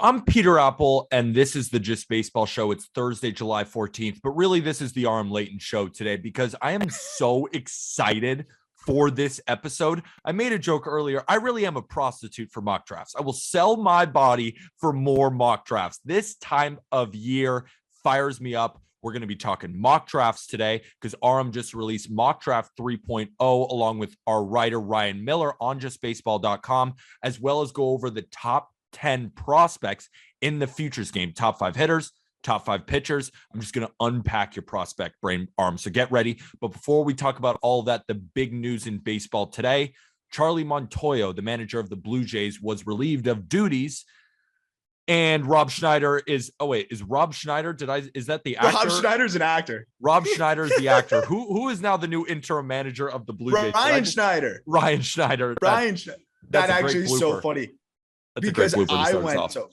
I'm Peter Apple, and this is the Just Baseball Show. It's Thursday, July 14th, but really this is the Aram Layton Show today because I am so excited for this episode. I made a joke earlier. I really am a prostitute for mock drafts. I will sell my body for more mock drafts. This time of year fires me up. We're going to be talking mock drafts today because Aram just released Mock Draft 3.0 along with our writer Ryan Miller on justbaseball.com, as well as go over the top 10 prospects in the futures game, top 5 hitters, top 5 pitchers. I'm just going to unpack your prospect brain, Aram. So get ready. But before we talk about all that, the big news in baseball today, Charlie Montoyo, the manager of the Blue Jays, was relieved of duties. And Rob Schneider is Rob Schneider? Is that the actor? Rob Schneider's an actor. Rob Schneider is the actor. Who is now the new interim manager of the Blue Jays? Ryan Schneider. Ryan Schneider. That actually is so funny. That's because I went so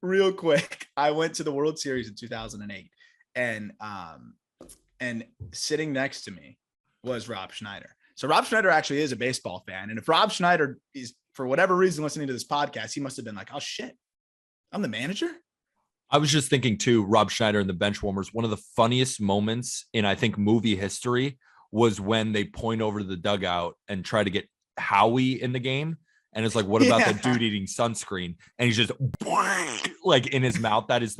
real quick. I went to the World Series in 2008, and sitting next to me was Rob Schneider. So Rob Schneider actually is a baseball fan, and if Rob Schneider is for whatever reason listening to this podcast, he must have been like, "Oh shit, I'm the manager." I was just thinking too, Rob Schneider and the Benchwarmers. One of the funniest moments in I think movie history was when they point over to the dugout and try to get Howie in the game. And it's like, what about that dude eating sunscreen? And he's just like in his mouth. That is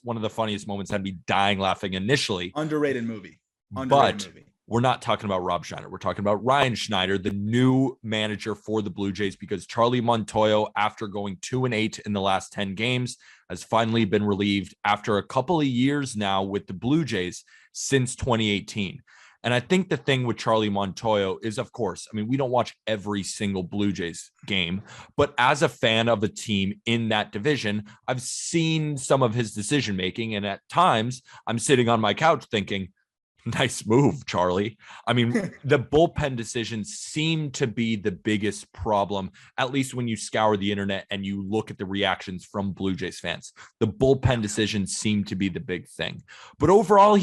one of the funniest moments. I'd be dying laughing initially. Underrated movie. We're not talking about Rob Schneider. We're talking about Ryan Schneider, the new manager for the Blue Jays, because Charlie Montoyo, after going 2-8 in the last 10 games, has finally been relieved after a couple of years now with the Blue Jays since 2018. And I think the thing with Charlie Montoyo is, of course, I mean, we don't watch every single Blue Jays game, but as a fan of a team in that division, I've seen some of his decision-making. And at times I'm sitting on my couch thinking, nice move, Charlie. I mean, the bullpen decisions seem to be the biggest problem, at least when you scour the internet and you look at the reactions from Blue Jays fans. The bullpen decisions seem to be the big thing. But overall,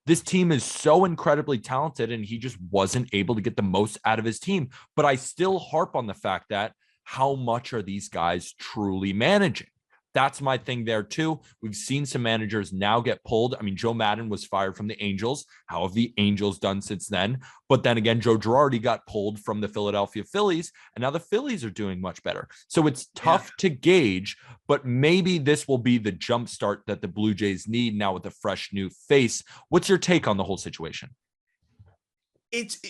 this team is so incredibly talented, and he just wasn't able to get the most out of his team. But I still harp on the fact that how much are these guys truly managing? That's my thing there too. We've seen some managers now get pulled. I mean, Joe Maddon was fired from the Angels. How have the Angels done since then? But then again, Joe Girardi got pulled from the Philadelphia Phillies, and now the Phillies are doing much better. So it's tough to gauge, but maybe this will be the jumpstart that the Blue Jays need now with a fresh new face. What's your take on the whole situation?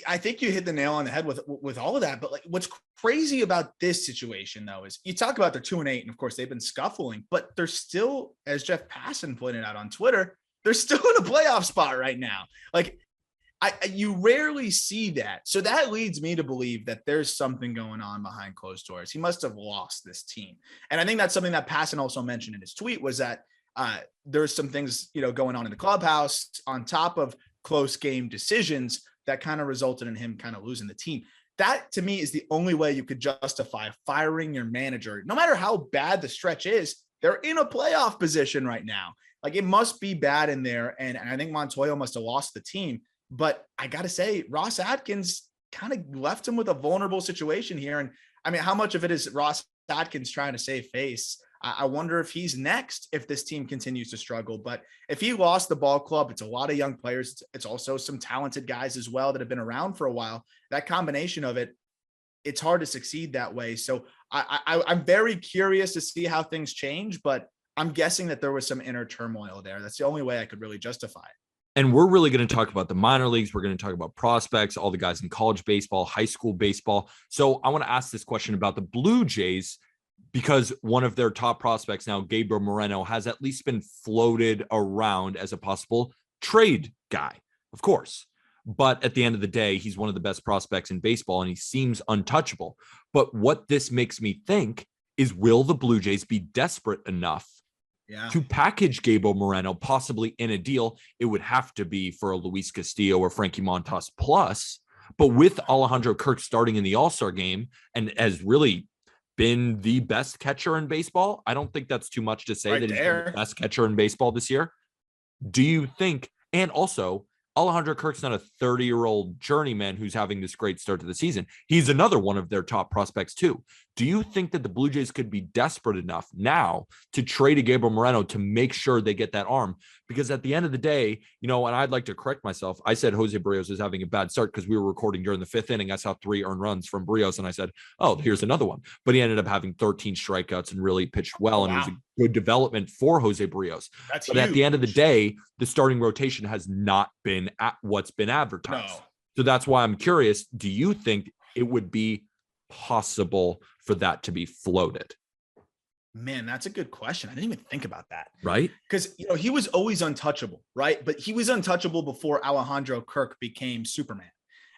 I think you hit the nail on the head with all of that. But like, what's crazy about this situation though, is you talk about they're 2-8, and of course they've been scuffling, but they're still, as Jeff Passan pointed out on Twitter, they're still in a playoff spot right now. Like you rarely see that. So that leads me to believe that there's something going on behind closed doors. He must have lost this team. And I think that's something that Passan also mentioned in his tweet, was that there's some things, going on in the clubhouse on top of close game decisions that kind of resulted in him kind of losing the team. That to me is the only way you could justify firing your manager. No matter how bad the stretch is, they're in a playoff position right now. Like, it must be bad in there. And I think Montoyo must have lost the team, but I got to say, Ross Atkins kind of left him with a vulnerable situation here. And I mean, how much of it is Ross Atkins trying to save face? I wonder if he's next if this team continues to struggle. But if he lost the ball club, it's a lot of young players. It's also some talented guys as well that have been around for a while. That combination of it, it's hard to succeed that way. So I'm very curious to see how things change, but I'm guessing that there was some inner turmoil there. That's the only way I could really justify it. And we're really going to talk about the minor leagues. We're going to talk about prospects, all the guys in college baseball, high school baseball. So I want to ask this question about the Blue Jays, because one of their top prospects now, Gabriel Moreno, has at least been floated around as a possible trade guy, of course. But at the end of the day, he's one of the best prospects in baseball, and he seems untouchable. But what this makes me think is, will the Blue Jays be desperate enough to package Gabriel Moreno, possibly in a deal? It would have to be for a Luis Castillo or Frankie Montas plus. But with Alejandro Kirk starting in the All-Star game and has really been the best catcher in baseball, I don't think that's too much to say that he's been the best catcher in baseball this year. Do you think, and also Alejandro Kirk's not a 30-year-old journeyman who's having this great start to the season. He's another one of their top prospects too. Do you think that the Blue Jays could be desperate enough now to trade a Gabriel Moreno to make sure they get that arm? Because at the end of the day, and I'd like to correct myself. I said Jose Barrios is having a bad start because we were recording during the 5th inning. I saw 3 earned runs from Barrios, and I said, oh, here's another one. But he ended up having 13 strikeouts and really pitched well, and it was a good development for Jose Barrios. But huge. At the end of the day, the starting rotation has not been at what's been advertised. No. So that's why I'm curious. Do you think it would be possible for that to be floated? Man, that's a good question. I didn't even think about that. Right? Because, he was always untouchable, right? But he was untouchable before Alejandro Kirk became Superman.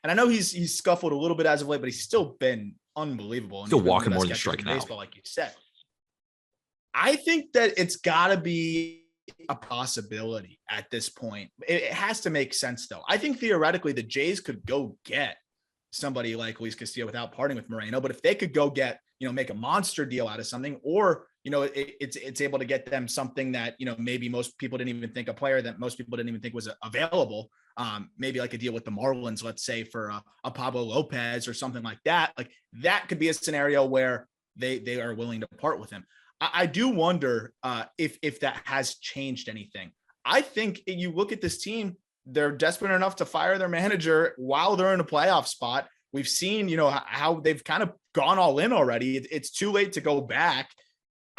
And I know he's scuffled a little bit as of late, but he's still been unbelievable. Still walking more than striking out. Like you said. I think that it's got to be a possibility at this point. It has to make sense, though. I think theoretically the Jays could go get somebody like Luis Castillo without parting with Moreno. But if they could go get, make a monster deal out of something, or, it's able to get them something that, maybe most people didn't even think, a player that most people didn't even think was available. Maybe like a deal with the Marlins, let's say for a Pablo Lopez or something like that. Like that could be a scenario where they are willing to part with him. I do wonder if that has changed anything. I think you look at this team, they're desperate enough to fire their manager while they're in a playoff spot. We've seen, how they've kind of gone all in already. It's too late to go back.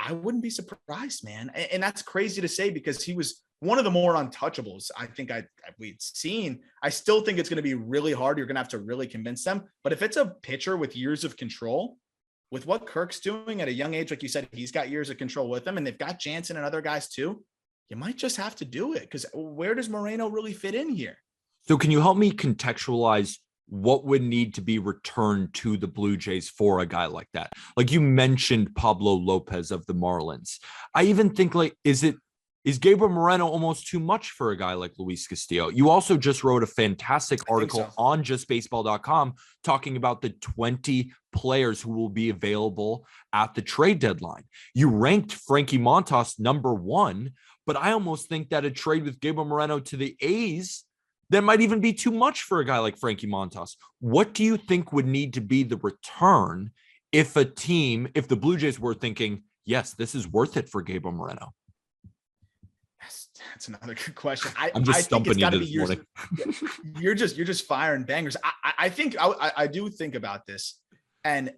I wouldn't be surprised, man. And that's crazy to say because he was one of the more untouchables I think we'd seen. I still think it's going to be really hard. You're going to have to really convince them. But if it's a pitcher with years of control, with what Kirk's doing at a young age, like you said, he's got years of control with him, and they've got Jansen and other guys too. You might just have to do it because where does Moreno really fit in here? So can you help me contextualize what would need to be returned to the Blue Jays for a guy like that? Like you mentioned Pablo Lopez of the Marlins. I even think is Gabriel Moreno almost too much for a guy like Luis Castillo? You also just wrote a fantastic article on justbaseball.com talking about the 20 players who will be available at the trade deadline. You ranked Frankie Montas number 1, but I almost think that a trade with Gabriel Moreno to the A's, that might even be too much for a guy like Frankie Montas. What do you think would need to be the return if the Blue Jays were thinking, yes, this is worth it for Gabriel Moreno? That's another good question. I'm just stumping you this morning. You're just firing bangers. I think I do think about this, and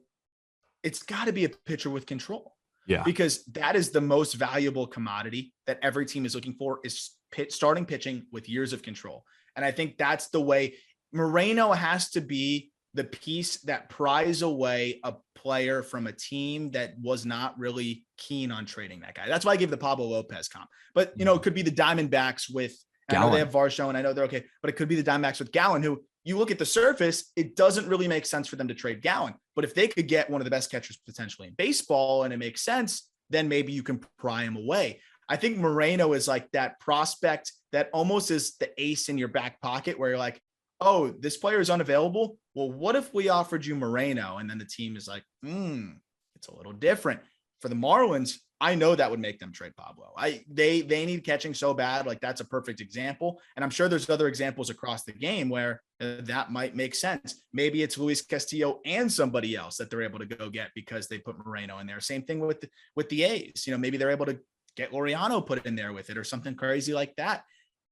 it's got to be a pitcher with control. Yeah, because that is the most valuable commodity that every team is looking for is starting pitching with years of control. And I think that's the way Moreno has to be the piece that pries away a player from a team that was not really keen on trading that guy. That's why I gave the Pablo Lopez comp. But, it could be the Diamondbacks with, I know they have Varsho and I know they're okay, but it could be the Diamondbacks with Gallen, who you look at the surface, it doesn't really make sense for them to trade Gallen. But if they could get one of the best catchers potentially in baseball and it makes sense, then maybe you can pry him away. I think Moreno is like that prospect that almost is the ace in your back pocket where you're like, oh, this player is unavailable. Well, what if we offered you Moreno? And then the team is like, it's a little different. For the Marlins, I know that would make them trade Pablo. They need catching so bad. Like that's a perfect example. And I'm sure there's other examples across the game where that might make sense. Maybe it's Luis Castillo and somebody else that they're able to go get because they put Moreno in there. Same thing with the A's. Maybe they're able to get Laureano put in there with it or something crazy like that.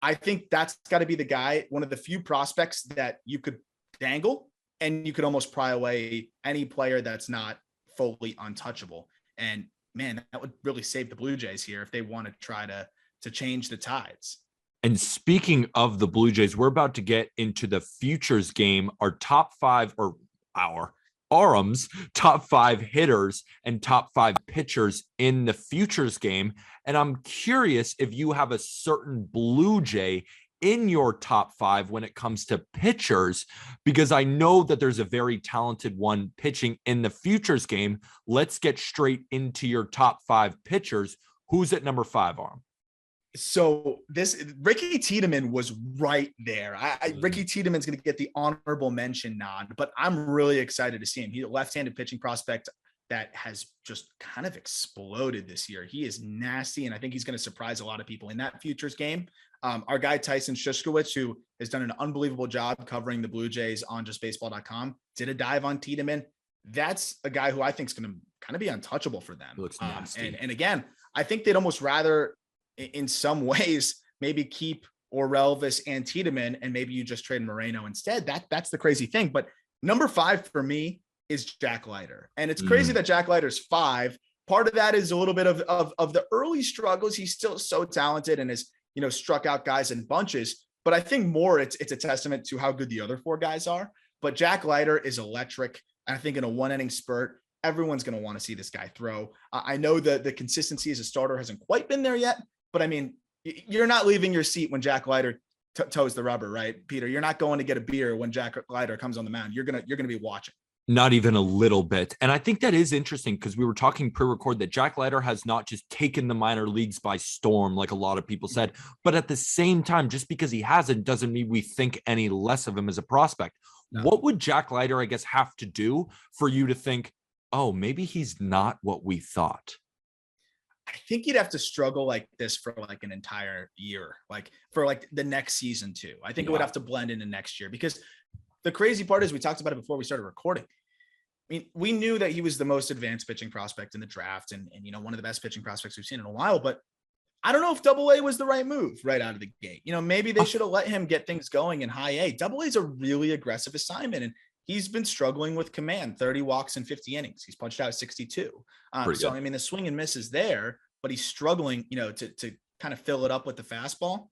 I think that's got to be the guy, one of the few prospects that you could dangle and you could almost pry away any player that's not fully untouchable. And man, that would really save the Blue Jays here if they want to try to change the tides. And speaking of the Blue Jays, we're about to get into the futures game, our top 5 or our Aram's top 5 hitters and top 5 pitchers in the futures game. And I'm curious if you have a certain Blue Jay in your top 5 when it comes to pitchers, because I know that there's a very talented one pitching in the futures game. Let's get straight into your top 5 pitchers. Who's at number 5, Aram? So Ricky Tiedemann was right there. Ricky Tiedemann's going to get the honorable mention nod, but I'm really excited to see him. He's a left-handed pitching prospect. that has just kind of exploded this year. He is nasty, and I think he's going to surprise a lot of people in that futures game. Our guy Tyson Shushkowitz, who has done an unbelievable job covering the Blue Jays on justbaseball.com, did a dive on Tiedemann. That's a guy who I think is going to kind of be untouchable for them. Looks nasty. And again, I think they'd almost rather, in some ways, maybe keep Orelvis and Tiedemann, and maybe you just trade Moreno instead. That's the crazy thing. But number 5 for me is Jack Leiter. And it's crazy that Jack Leiter's 5. Part of that is a little bit of the early struggles. He's still so talented and has, struck out guys in bunches. But I think more it's a testament to how good the other 4 guys are. But Jack Leiter is electric. I think in a 1-inning spurt, everyone's going to want to see this guy throw. I know that the consistency as a starter hasn't quite been there yet, but I mean, you're not leaving your seat when Jack Leiter toes the rubber, right, Peter? You're not going to get a beer when Jack Leiter comes on the mound. You're gonna be watching. Not even a little bit. And I think that is interesting because we were talking pre-record that Jack Leiter has not just taken the minor leagues by storm, like a lot of people said, but at the same time, just because he hasn't doesn't mean we think any less of him as a prospect. No. What would Jack Leiter, I guess, have to do for you to think, oh, maybe he's not what we thought? I think you'd have to struggle like this for like an entire year, like for like the next season too. I think it would have to blend into next year, because the crazy part is we talked about it before we started recording. I mean, we knew that he was the most advanced pitching prospect in the draft and one of the best pitching prospects we've seen in a while, but I don't know if AA was the right move right out of the gate. Maybe they should have let him get things going in high A. AA is a really aggressive assignment, and he's been struggling with command, 30 walks in 50 innings. He's punched out 62. So, I mean, the swing and miss is there, but he's struggling, to kind of fill it up with the fastball.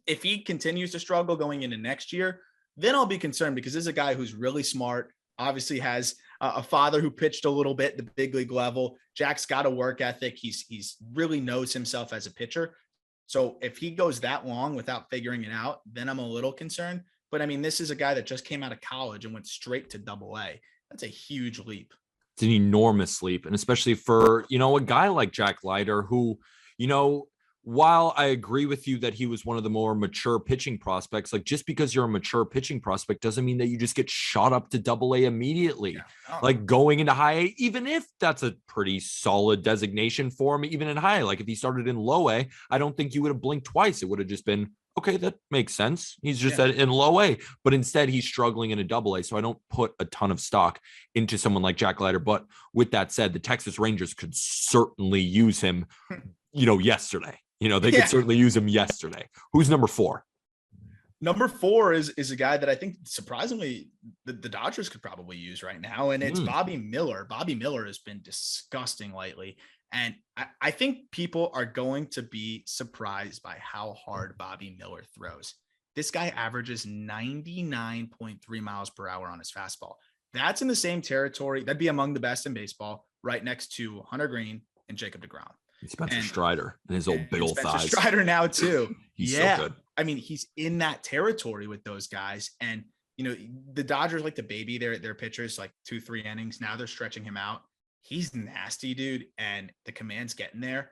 If he continues to struggle going into next year, then I'll be concerned, because this is a guy who's really smart, obviously has a father who pitched a little bit at the big league level. Jack's got a work ethic. He's really knows himself as a pitcher. So if he goes that long without figuring it out, then I'm a little concerned. But I mean, this is a guy that just came out of college and went straight to AA. That's a huge leap. It's an enormous leap. And especially for, a guy like Jack Leiter, who, while I agree with you that he was one of the more mature pitching prospects, like just because you're a mature pitching prospect doesn't mean that you just get shot up to AA immediately. Yeah. Like going into high A, even if that's a pretty solid designation for him, even in high A, like if he started in low A, I don't think you would have blinked twice. It would have just been, okay, that makes sense. He's just in low A, but instead he's struggling in a AA. So I don't put a ton of stock into someone like Jack Leiter. But with that said, the Texas Rangers could certainly use him, yesterday. They could certainly use him yesterday. Who's number 4? Number 4 is a guy that I think surprisingly the Dodgers could probably use right now, and it's Bobby Miller. Bobby Miller has been disgusting lately, and I think people are going to be surprised by how hard Bobby Miller throws. This guy averages 99.3 miles per hour on his fastball. That's in the same territory. That'd be among the best in baseball, right next to Hunter Green and Jacob deGrom. Spencer Strider and his old big old thighs. Strider now too. He's so good. I mean, he's in that territory with those guys. And, the Dodgers like to baby their pitchers like 2-3 innings. Now they're stretching him out. He's nasty, dude. And the command's getting there.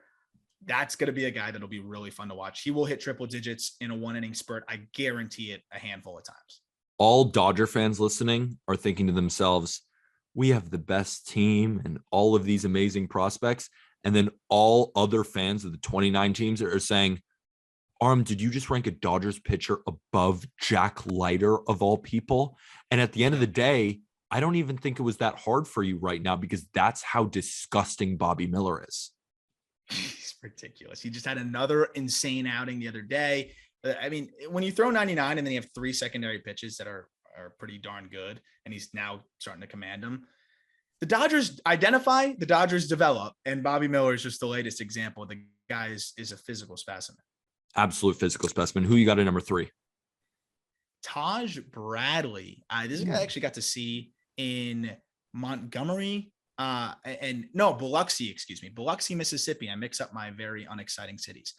That's going to be a guy that'll be really fun to watch. He will hit triple digits in a 1-inning spurt. I guarantee it a handful of times. All Dodger fans listening are thinking to themselves, we have the best team and all of these amazing prospects. And then all other fans of the 29 teams are saying, Aram, did you just rank a Dodgers pitcher above Jack Leiter of all people? And at the end of the day, I don't even think it was that hard for you right now, because that's how disgusting Bobby Miller is. He's ridiculous. He just had another insane outing the other day. I mean, when you throw 99 and then you have 3 secondary pitches that are pretty darn good, and he's now starting to command them. The Dodgers identify, the Dodgers develop, and Bobby Miller is just the latest example. The guy is a physical specimen. Absolute physical specimen. Who you got at number 3? Taj Bradley. This is a guy I actually got to see in Montgomery. Biloxi, Mississippi. I mix up my very unexciting cities.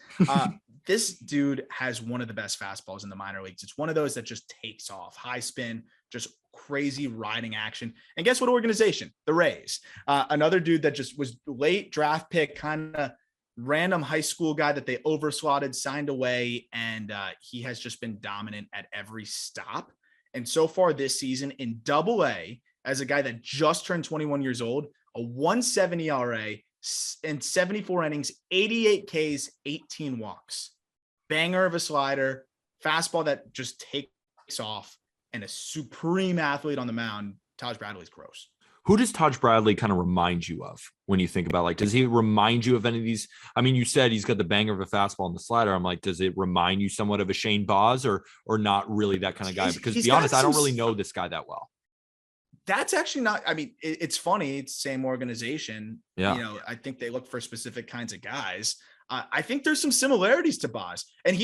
This dude has one of the best fastballs in the minor leagues. It's one of those that just takes off, high spin, just crazy riding action. And guess what organization? The Rays. Another dude that just was late draft pick, kind of random high school guy that they overslotted, signed away, and he has just been dominant at every stop. And so far this season in AA, as a guy that just turned 21 years old, a 1.70 ERA in 74 innings, 88 Ks, 18 walks. Banger of a slider, fastball that just takes off, and a supreme athlete on the mound. Taj Bradley's gross. Who does Taj Bradley kind of remind you of when you think about, like, does he remind you of any of these? I mean, you said he's got the banger of a fastball and the slider. I'm like, does it remind you somewhat of a Shane Baz or not really that kind of guy? Because to be honest, I don't really know this guy that well. That's actually not, I mean, it's funny. It's the same organization. Yeah. You know, I think they look for specific kinds of guys. I think there's some similarities to Baz, and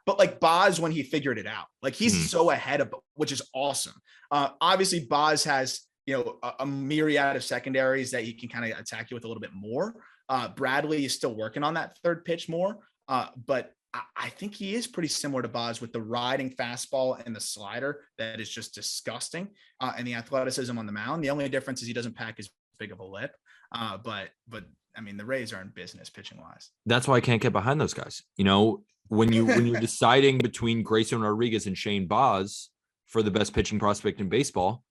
but like Baz when he figured it out, like he's so ahead of, which is awesome. Obviously Baz has, you know, a myriad of secondaries that he can kind of attack you with a little bit more. Bradley is still working on that third pitch more, but I think he is pretty similar to Baz with the riding fastball and the slider that is just disgusting, and the athleticism on the mound. The only difference is he doesn't pack as big of a lip, but I mean, the Rays are in business pitching wise. That's why I can't get behind those guys. You know, when you're deciding between Grayson Rodriguez and Shane Baz for the best pitching prospect in baseball,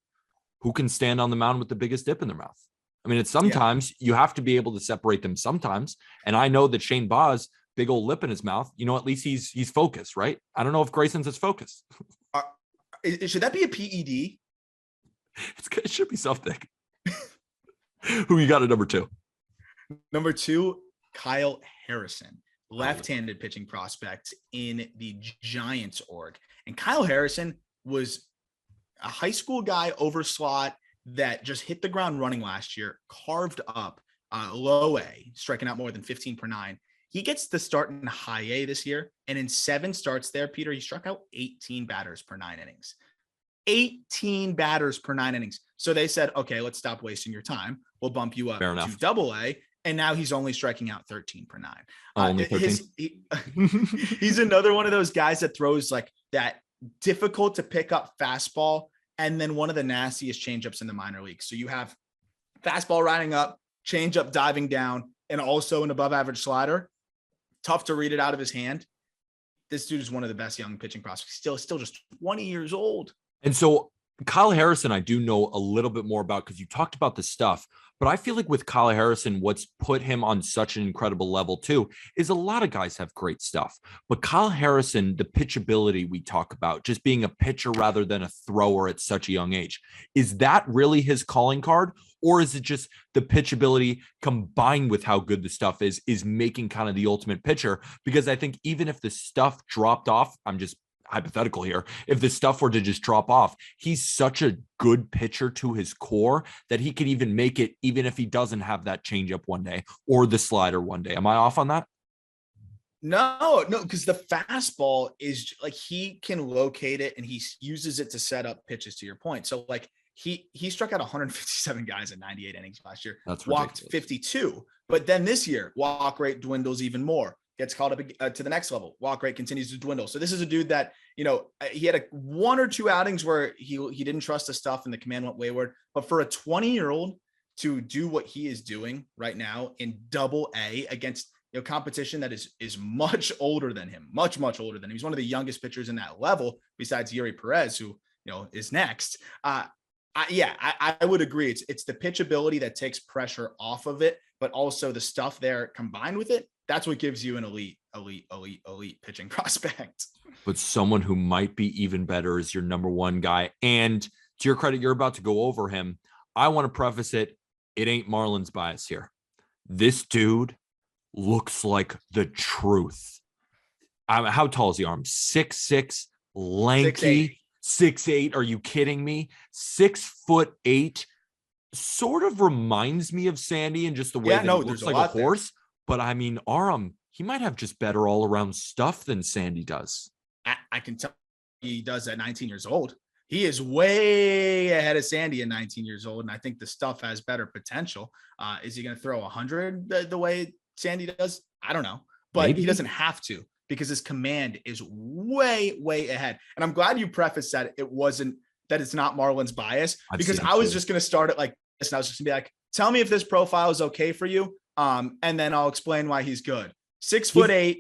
who can stand on the mound with the biggest dip in their mouth? I mean, it's sometimes you have to be able to separate them sometimes. And I know that Shane Baz, big old lip in his mouth, you know, at least he's focused, right? I don't know if Grayson's as focused. Should that be a PED? It should be something. Who you got at number 2? Number 2, Kyle Harrison, left-handed pitching prospect in the Giants org. And Kyle Harrison was a high school guy over slot that just hit the ground running last year, carved up low A, striking out more than 15 per 9. He gets the start in high A this year. And in 7 starts there, Peter, he struck out 18 batters per 9 innings. 18 batters per 9 innings. So they said, okay, let's stop wasting your time. We'll bump you up to double A. And now he's only striking out 13 per 9. Only 13. He's another one of those guys that throws like that difficult to pick up fastball, and then one of the nastiest changeups in the minor leagues. So you have fastball riding up, changeup diving down, and also an above average slider. Tough to read it out of his hand. This dude is one of the best young pitching prospects. Still just 20 years old. And so Kyle Harrison, I do know a little bit more about because you talked about the stuff, but I feel like with Kyle Harrison, what's put him on such an incredible level too, is a lot of guys have great stuff, but Kyle Harrison, the pitchability we talk about, just being a pitcher rather than a thrower at such a young age, is that really his calling card? Or is it just the pitchability combined with how good the stuff is making kind of the ultimate pitcher? Because I think even if the stuff dropped off, I'm just hypothetical here, if the stuff were to just drop off, he's such a good pitcher to his core that he could even make it, even if he doesn't have that changeup one day or the slider one day. Am I off on that? No, because the fastball is like he can locate it and he uses it to set up pitches, to your point. So like he struck out 157 guys in 98 innings last year. That's walked ridiculous. 52. But then this year, walk rate dwindles even more. Gets called up to the next level. Walk rate continues to dwindle. So this is a dude that, you know, he had 1 or 2 outings where he didn't trust the stuff and the command went wayward. But for a 20-year-old to do what he is doing right now in double A against, you know, competition that is much older than him, much older than him. He's one of the youngest pitchers in that level besides Yuri Perez, who, you know, is next. I would agree. It's the pitchability that takes pressure off of it, but also the stuff there combined with it. That's what gives you an elite pitching prospect. But someone who might be even better is your number 1 guy. And to your credit, you're about to go over him. I want to preface it. It ain't Marlins bias here. This dude looks like the truth. How tall is the arm? 6'6", lanky, 6'8". Are you kidding me? 6'8". Sort of reminds me of Sandy in just the way that he looks like a horse. There. But I mean, Aram, he might have just better all around stuff than Sandy does. I can tell he does at 19 years old. He is way ahead of Sandy at 19 years old. And I think the stuff has better potential. Is he going to throw 100 the way Sandy does? I don't know, but maybe. He doesn't have to because his command is way ahead. And I'm glad you prefaced that it's not Marlins bias, because I was just going to start it like this. And I was just gonna be like, tell me if this profile is okay for you. And then I'll explain why he's good. 6'8",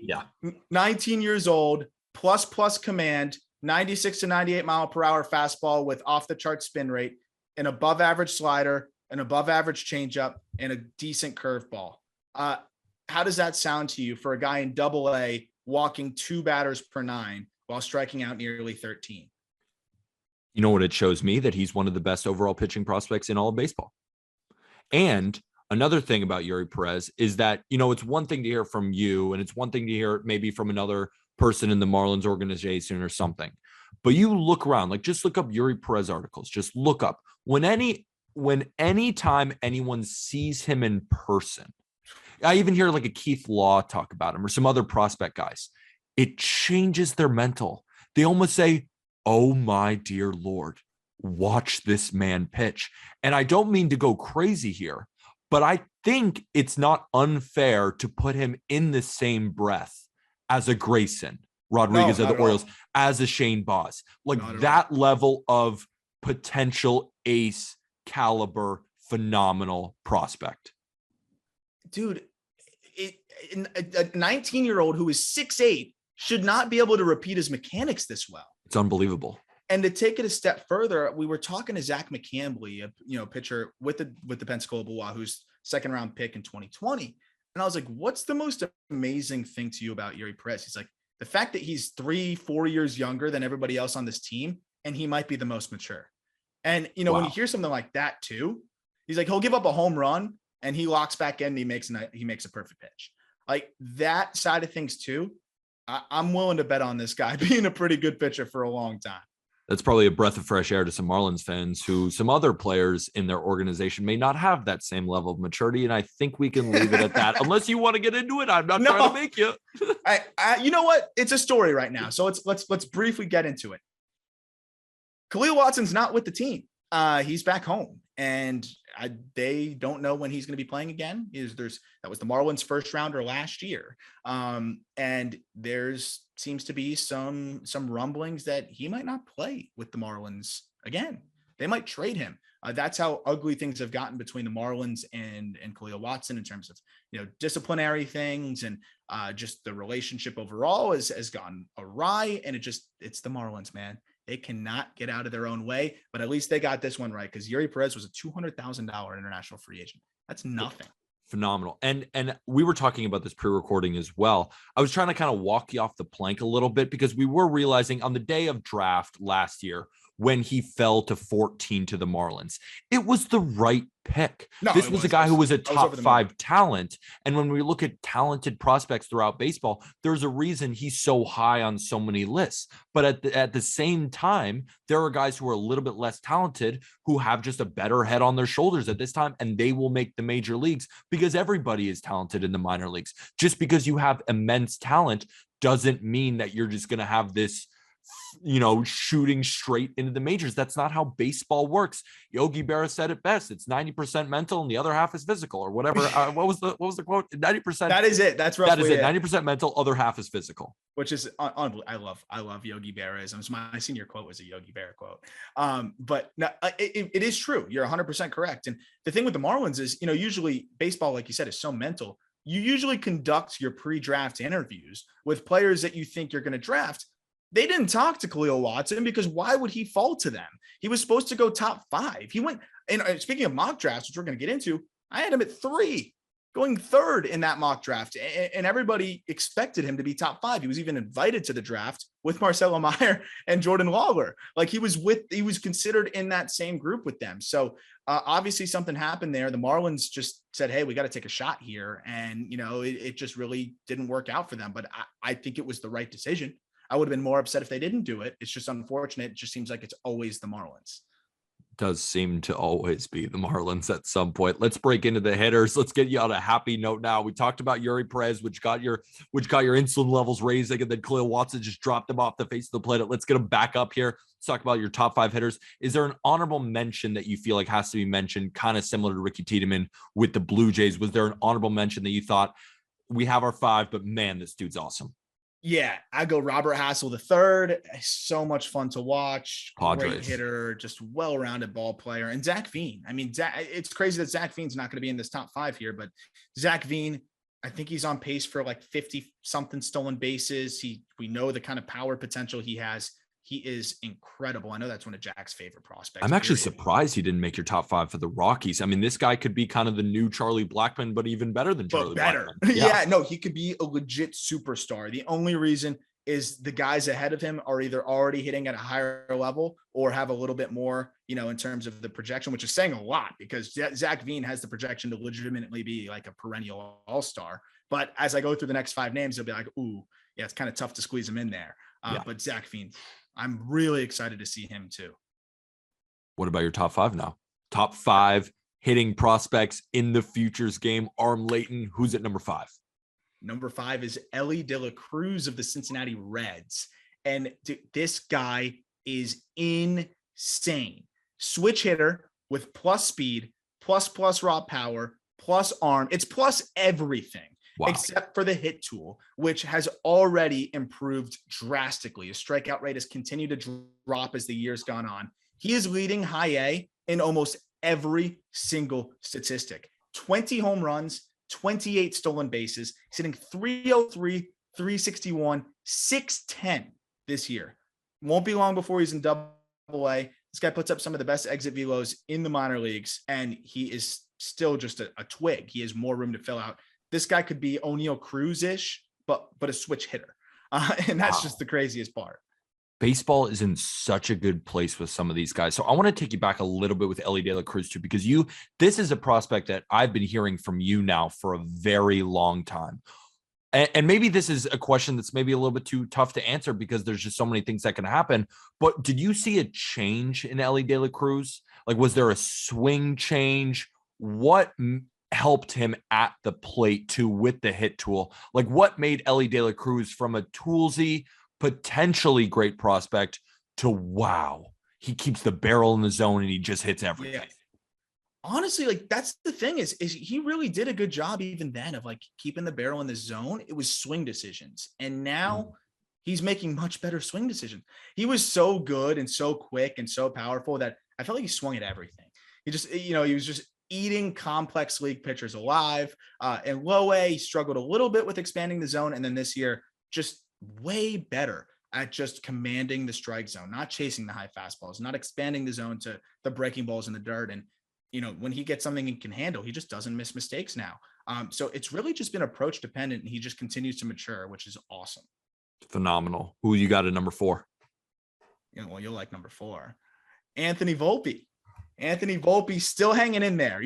19 years old, plus command, 96 to 98 mile per hour fastball with off the chart spin rate, an above average slider, an above average changeup, and a decent curveball. How does that sound to you for a guy in Double-A walking 2 batters per 9 while striking out nearly 13? You know what it shows me? That he's one of the best overall pitching prospects in all of baseball. And another thing about Yuri Perez is that, it's one thing to hear from you, and it's one thing to hear maybe from another person in the Marlins organization or something. But you look around, like just look up Yuri Perez articles. Just look up any time anyone sees him in person. I even hear like a Keith Law talk about him or some other prospect guys. It changes their mental. They almost say, "Oh my dear Lord, watch this man pitch." And I don't mean to go crazy here, but I think it's not unfair to put him in the same breath as a Grayson Rodriguez of the Orioles, as a Shane Baz, like that level of potential ace caliber, phenomenal prospect. Dude, a 19-year-old who is 6'8" should not be able to repeat his mechanics this well. It's unbelievable. And to take it a step further, we were talking to Zach McCambley, a pitcher with the Pensacola Wahoo's second round pick in 2020. And I was like, what's the most amazing thing to you about Yuri Perez? He's like, the fact that he's 3-4 years younger than everybody else on this team, and he might be the most mature. And, when you hear something like that too, he's like, he'll give up a home run and he locks back in and he makes a perfect pitch. Like that side of things too. I'm willing to bet on this guy being a pretty good pitcher for a long time. That's probably a breath of fresh air to some Marlins fans who some other players in their organization may not have that same level of maturity. And I think we can leave it at that. Unless you want to get into it. I'm not trying to make you. You know what? It's a story right now. So let's briefly get into it. Khalil Watson's not with the team. He's back home, and they don't know when he's going to be playing again. That was the Marlins first rounder last year. And there's seems to be some rumblings that he might not play with the Marlins again. They might trade him. That's how ugly things have gotten between the Marlins and Khalil Watson in terms of, disciplinary things, and just the relationship overall has gone awry. And it's the Marlins, man. They cannot get out of their own way, but at least they got this one right, because Yuri Perez was a $200,000 international free agent. That's nothing. Phenomenal. And we were talking about this pre-recording as well. I was trying to kind of walk you off the plank a little bit, because we were realizing on the day of draft last year, when he fell to 14 to the Marlins, it was the right pick. This was a guy who was a top 5 talent. And when we look at talented prospects throughout baseball, there's a reason he's so high on so many lists. But at the same time, there are guys who are a little bit less talented who have just a better head on their shoulders at this time, and they will make the major leagues, because everybody is talented in the minor leagues. Just because you have immense talent doesn't mean that you're just going to have this shooting straight into the majors. That's not how baseball works. Yogi Berra said it best. It's 90% mental and the other half is physical, or whatever. What was the quote? 90%. That is it. That's roughly it. 90% mental, other half is physical. Which is unbelievable. I love Yogi Berra. My senior quote was a Yogi Berra quote. But no, it is true. You're 100% correct. And the thing with the Marlins is, usually baseball, like you said, is so mental. You usually conduct your pre-draft interviews with players that you think you're going to draft. They didn't talk to Khalil Watson, because why would he fall to them? He was supposed to go top 5. He went, and speaking of mock drafts, which we're going to get into, I had him at 3, going 3rd in that mock draft. And everybody expected him to be top 5. He was even invited to the draft with Marcelo Meyer and Jordan Lawler. Like he was considered in that same group with them. So obviously something happened there. The Marlins just said, hey, we got to take a shot here. And, it just really didn't work out for them. But I think it was the right decision. I would have been more upset if they didn't do it. It's just unfortunate. It just seems like it's always the Marlins. Does seem to always be the Marlins at some point. Let's break into the hitters. Let's get you on a happy note now. We talked about Yuri Perez, which got your insulin levels raising, and then Khalil Watson just dropped him off the face of the planet. Let's get him back up here. Let's talk about your top 5 hitters. Is there an honorable mention that you feel like has to be mentioned, kind of similar to Ricky Tiedemann with the Blue Jays? Was there an honorable mention that you thought, we have our 5, but man, this dude's awesome? Yeah, I go Robert Hassel III. So much fun to watch. Padres. Great hitter, just well-rounded ball player. And Zach Veen. I mean, it's crazy that Zach Veen's not going to be in this top 5 here, but Zach Veen, I think he's on pace for like 50-something stolen bases. We know the kind of power potential he has. he is incredible. I know that's one of Jack's favorite prospects. I'm actually period. surprised he didn't make your top 5 for the Rockies. I mean, this guy could be kind of the new Charlie Blackmon, but even better than Charlie better. Blackmon. Yeah, no, he could be a legit superstar. The only reason is the guys ahead of him are either already hitting at a higher level or have a little bit more, in terms of the projection, which is saying a lot because Zach Veen has the projection to legitimately be like a perennial all-star. But as I go through the next 5 names, they'll be like, ooh, yeah, it's kind of tough to squeeze him in there. But Zach Veen, I'm really excited to see him too. What about your top 5 now? Top 5 hitting prospects in the futures game. Aram Layton, who's at number 5? Number 5 is Elly De La Cruz of the Cincinnati Reds. And this guy is insane. Switch hitter with plus speed, plus raw power, plus arm. It's plus everything. Wow. Except for the hit tool, which has already improved drastically. His strikeout rate has continued to drop as the year's gone on. He is leading high A in almost every single statistic. 20 home runs, 28 stolen bases. He's hitting 303, 361, 610 this year. Won't be long before he's in Double A. This guy puts up some of the best exit velos in the minor leagues, and he is still just a twig. He has more room to fill out. This guy could be O'Neal Cruz-ish, but a switch hitter. And that's just the craziest part. Baseball is in such a good place with some of these guys. So I want to take you back a little bit with Elly De La Cruz too, because this is a prospect that I've been hearing from you now for a very long time. And maybe this is a question that's maybe a little bit too tough to answer because there's just so many things that can happen. But did you see a change in Elly De La Cruz? Like, was there a swing change? What helped him at the plate too with the hit tool? Like, what made Elly De La Cruz from a toolsy, potentially great prospect to wow, he keeps the barrel in the zone and he just hits everything? Yeah. Honestly, like that's the thing is he really did a good job even then of like keeping the barrel in the zone. It was swing decisions. And now he's making much better swing decisions. He was so good and so quick and so powerful that I felt like he swung at everything. He just, he was just eating complex league pitchers alive. In low A, he struggled a little bit with expanding the zone. And then this year, just way better at just commanding the strike zone, not chasing the high fastballs, not expanding the zone to the breaking balls in the dirt. And, when he gets something he can handle, he just doesn't miss mistakes now. So it's really just been approach dependent and he just continues to mature, which is awesome. Phenomenal. Who you got at number 4? Well, you'll like number 4, Anthony Volpe. Anthony Volpe still hanging in there.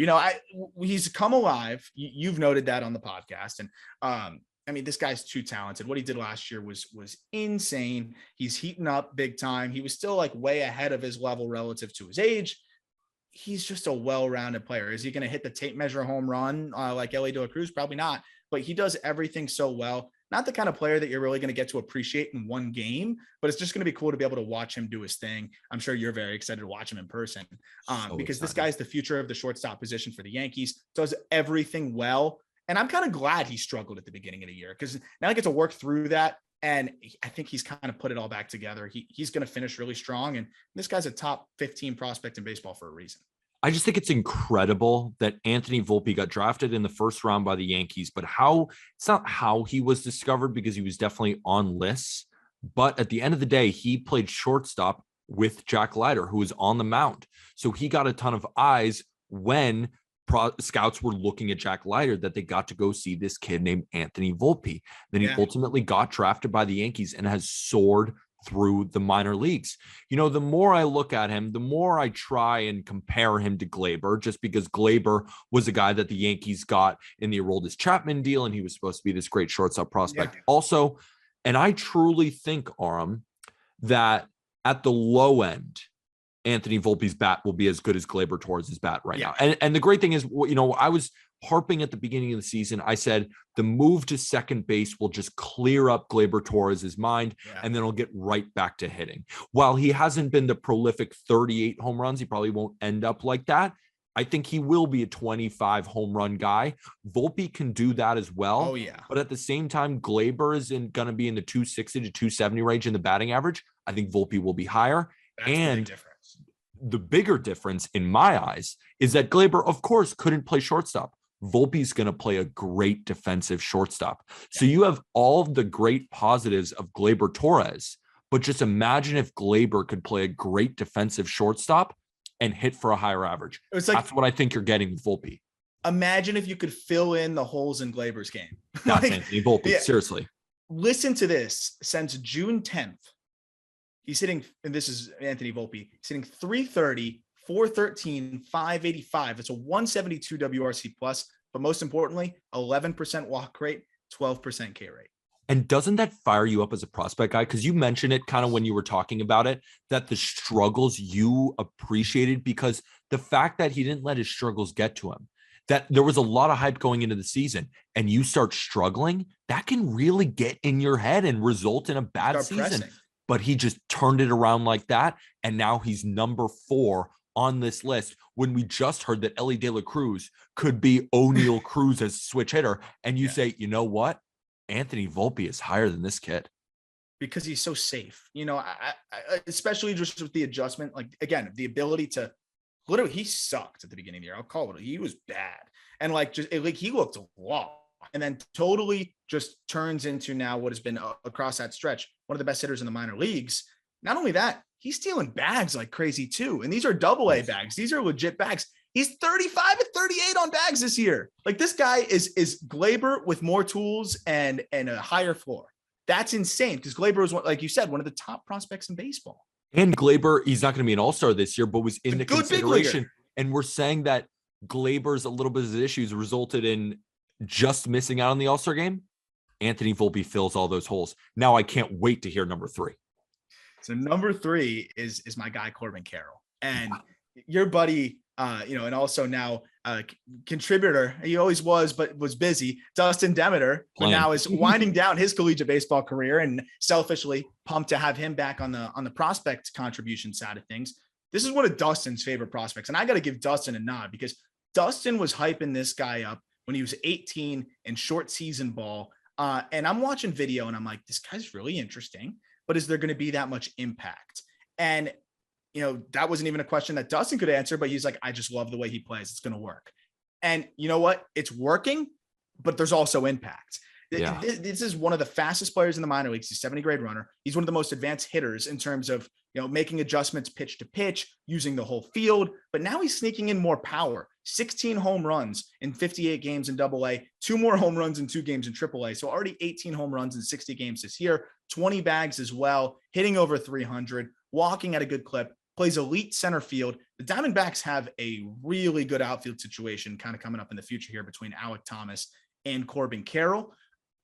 He's come alive. You've noted that on the podcast. And, I mean, this guy's too talented. What he did last year was insane. He's heating up big time. He was still like way ahead of his level relative to his age. He's just a well-rounded player. Is he going to hit the tape measure home run like Elly De La Cruz? Probably not, but he does everything so well. Not the kind of player that you're really going to get to appreciate in one game, but it's just going to be cool to be able to watch him do his thing. I'm sure you're very excited to watch him in person because this guy's the future of the shortstop position for the Yankees, does everything well. And I'm kind of glad he struggled at the beginning of the year because now I get to work through that. And I think he's kind of put it all back together. He's going to finish really strong. And this guy's a top 15 prospect in baseball for a reason. I just think it's incredible that Anthony Volpe got drafted in the first round by the Yankees, but it's not how he was discovered because he was definitely on lists. But at the end of the day, he played shortstop with Jack Leiter, who was on the mound. So he got a ton of eyes when scouts were looking at Jack Leiter that they got to go see this kid named Anthony Volpe. Then he ultimately got drafted by the Yankees and has soared through the minor leagues. The more I look at him, the more I try and compare him to Glaber, just because Glaber was a guy that the Yankees got in the Aroldis Chapman deal, and he was supposed to be this great shortstop prospect also. And I truly think, Aram, that at the low end, Anthony Volpe's bat will be as good as Glaber Torres' bat right now. And the great thing is, I was harping at the beginning of the season. I said the move to second base will just clear up Glaber Torres' mind, and then he'll get right back to hitting. While he hasn't been the prolific 38 home runs, he probably won't end up like that. I think he will be a 25 home run guy. Volpe can do that as well. Oh, yeah. But at the same time, Glaber is going to be in the 260 to 270 range in the batting average. I think Volpe will be higher. That's the big difference. The bigger difference in my eyes is that Glaber, of course, couldn't play shortstop. Volpe's going to play a great defensive shortstop. So you have all of the great positives of Glaber Torres, But just imagine if Glaber could play a great defensive shortstop and hit for a higher average. It's like, that's what I think you're getting with Volpe. Imagine if you could fill in the holes in Glaber's game. That's Anthony Volpe. Yeah. Seriously. Listen to this. Since June 10th, he's hitting, and this is Anthony Volpe, he's hitting 330, 413, 585. It's a 172 WRC plus, but most importantly, 11% walk rate, 12% K rate. And doesn't that fire you up as a prospect guy? Because you mentioned it kind of when you were talking about it, that the struggles you appreciated, because the fact that he didn't let his struggles get to him, that there was a lot of hype going into the season, and you start struggling, that can really get in your head and result in a bad season. Pressing. But he just turned it around like that, and now he's number 4 on this list when we just heard that Ellie De La Cruz could be O'Neal Cruz as switch hitter. And you say, you know what? Anthony Volpe is higher than this kid. Because he's so safe. You know, I especially just with the adjustment, like, again, the ability to literally, he sucked at the beginning of the year. I'll call it. He was bad. And like, just like he looked lost, and then totally just turns into now what has been across that stretch, one of the best hitters in the minor leagues. Not only that, he's stealing bags like crazy too. And these are AA bags. These are legit bags. He's 35 and 38 on bags this year. Like, this guy is Glaber with more tools and a higher floor. That's insane, because Glaber was, like you said, one of the top prospects in baseball. And Glaber, he's not going to be an all-star this year, but was in the consideration. And we're saying that Glaber's a little bit of issues resulted in just missing out on the all-star game. Anthony Volpe fills all those holes. Now I can't wait to hear number 3. So number 3 is my guy, Corbin Carroll. And your buddy, and also now contributor, he always was, but was busy, Dustin Demeter, who now is winding down his collegiate baseball career, and selfishly pumped to have him back on the prospect contribution side of things. This is one of Dustin's favorite prospects. And I got to give Dustin a nod, because Dustin was hyping this guy up when he was 18 in short season ball. And I'm watching video and I'm like, this guy's really interesting, but is there going to be that much impact? And that wasn't even a question that Dustin could answer, but he's like, I just love the way he plays. It's going to work. And you know what? It's working, but there's also impact. Yeah. This is one of the fastest players in the minor leagues. He's 70 grade runner. He's one of the most advanced hitters in terms of, making adjustments pitch to pitch, using the whole field. But now he's sneaking in more power. 16 home runs in 58 games in AA, 2 more home runs in 2 games in AAA. So already 18 home runs in 60 games this year, 20 bags as well, hitting over 300, walking at a good clip. Plays elite center field. The Diamondbacks have a really good outfield situation kind of coming up in the future here between Alek Thomas and Corbin Carroll.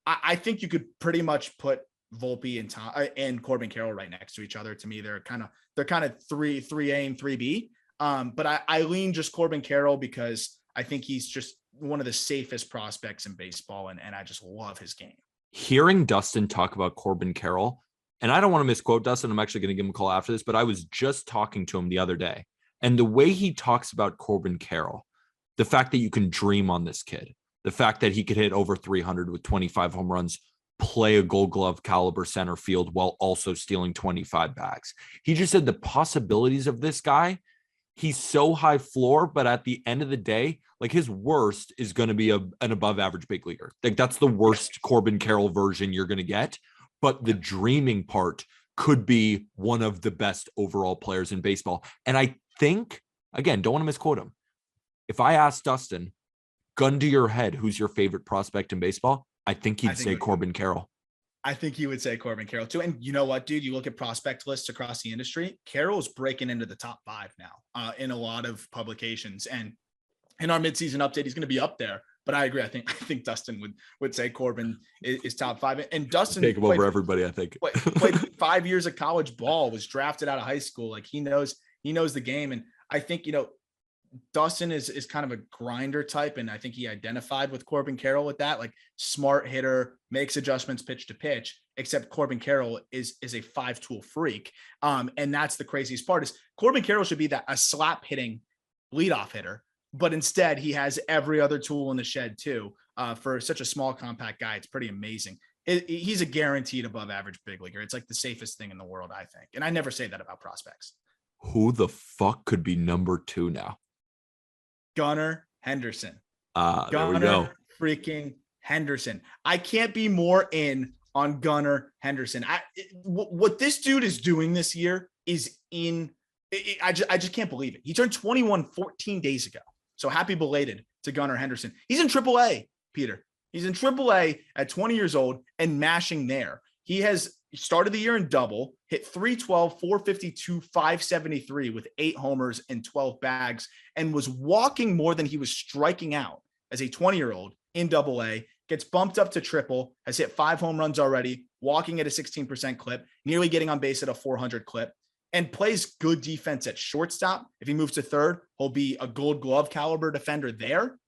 I think you could pretty much put Volpe and Corbin Carroll right next to each other. To me, they're kind of 3A and 3B. But I lean just Corbin Carroll because I think he's just one of the safest prospects in baseball, and I just love his game. Hearing Dustin talk about Corbin Carroll, and I don't want to misquote Dustin, I'm actually going to give him a call after this, but I was just talking to him the other day. And the way he talks about Corbin Carroll, the fact that you can dream on this kid, the fact that he could hit over 300 with 25 home runs, play a Gold Glove caliber center field while also stealing 25 bags. He just said the possibilities of this guy, he's so high floor, but at the end of the day, like, his worst is going to be an above average big leaguer. Like, that's the worst Corbin Carroll version you're going to get. But the dreaming part could be one of the best overall players in baseball. And I think, again, don't want to misquote him. If I asked Dustin, gun to your head, who's your favorite prospect in baseball? I think he'd say Corbin Carroll. I think he would say Corbin Carroll too. And you know what, dude? You look at prospect lists across the industry, Carroll's breaking into the top 5 now in a lot of publications. And in our midseason update, he's going to be up there. But I agree. I think Dustin would say Corbin is top 5. And Dustin take him over everybody. I think played 5 years of college ball, was drafted out of high school. Like, he knows the game. And I think, Dustin is kind of a grinder type. And I think he identified with Corbin Carroll with that, like, smart hitter, makes adjustments pitch to pitch, except Corbin Carroll is a 5-tool freak. And that's the craziest part, is Corbin Carroll should be a slap hitting leadoff hitter. But instead, he has every other tool in the shed too. For such a small, compact guy, it's pretty amazing. He's a guaranteed above average big leaguer. It's like the safest thing in the world, I think. And I never say that about prospects. Who the fuck could be number 2 now? Gunnar Henderson. There we go. Freaking Henderson. I can't be more in on Gunnar Henderson. What this dude is doing this year is I just can't believe it. He turned 21 14 days ago. So happy belated to Gunnar Henderson. He's in AAA, Peter. He's in AAA at 20 years old and mashing there. He has started the year in double, hit 312, 452, 573 with 8 homers and 12 bags, and was walking more than he was striking out as a 20-year-old in AA. Gets bumped up to triple, has hit 5 home runs already, walking at a 16% clip, nearly getting on base at a 400 clip, and plays good defense at shortstop. If he moves to third, he'll be a Gold Glove caliber defender there.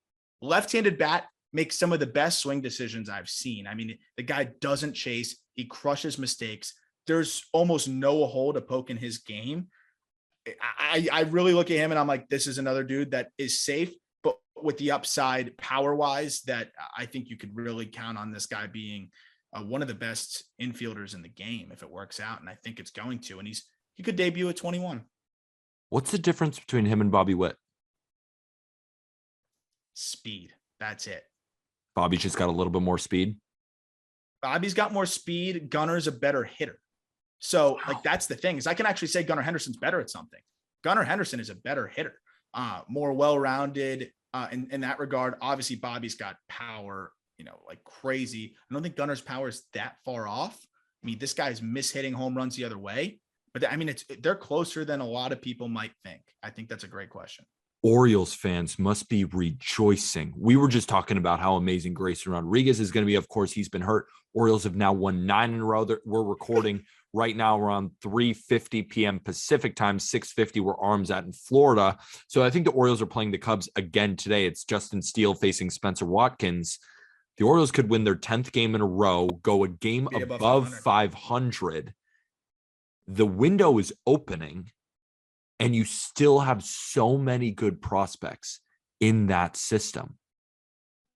Left-handed bat, makes some of the best swing decisions I've seen. I mean, the guy doesn't chase. He crushes mistakes. There's almost no hole to poke in his game. I really look at him and I'm like, this is another dude that is safe, but with the upside power-wise that I think you could really count on this guy being one of the best infielders in the game if it works out, and I think it's going to. And he could debut at 21. What's the difference between him and Bobby Witt? Speed. That's it. Bobby's just got a little bit more speed. Bobby's got more speed. Gunner's a better hitter. So like, that's the thing is I can actually say Gunnar Henderson's better at something. Gunnar Henderson is a better hitter, more well-rounded in that regard. Obviously Bobby's got power, like crazy. I don't think Gunner's power is that far off. I mean, this guy's mishitting home runs the other way, but I mean, they're closer than a lot of people might think. I think that's a great question. Orioles fans must be rejoicing. We were just talking about how amazing Grayson Rodriguez is going to be. Of course, he's been hurt. Orioles have now won 9 in a row. We're recording right now around 3:50 p.m. Pacific time, 6:50 where Aram's at in Florida. So I think the Orioles are playing the Cubs again today. It's Justin Steele facing Spencer Watkins. The Orioles could win their 10th game in a row, go a game above 500. The window is opening. And you still have so many good prospects in that system.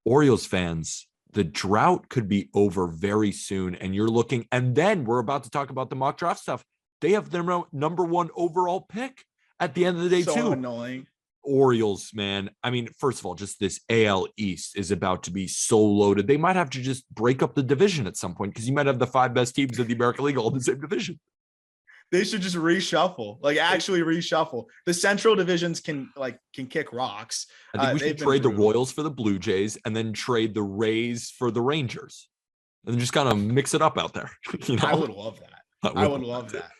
Orioles fans, the drought could be over very soon. And you're looking, and then we're about to talk about the mock draft stuff. They have their number 1 overall pick at the end of the day, so too. Annoying. Orioles, man. I mean, first of all, just this AL East is about to be so loaded. They might have to just break up the division at some point because you might have the 5 best teams in the American League all in the same division. They should just reshuffle, actually reshuffle. The central divisions can kick rocks. I think we should trade the Royals for the Blue Jays and then trade the Rays for the Rangers and just kind of mix it up out there. I would love that. I would love that.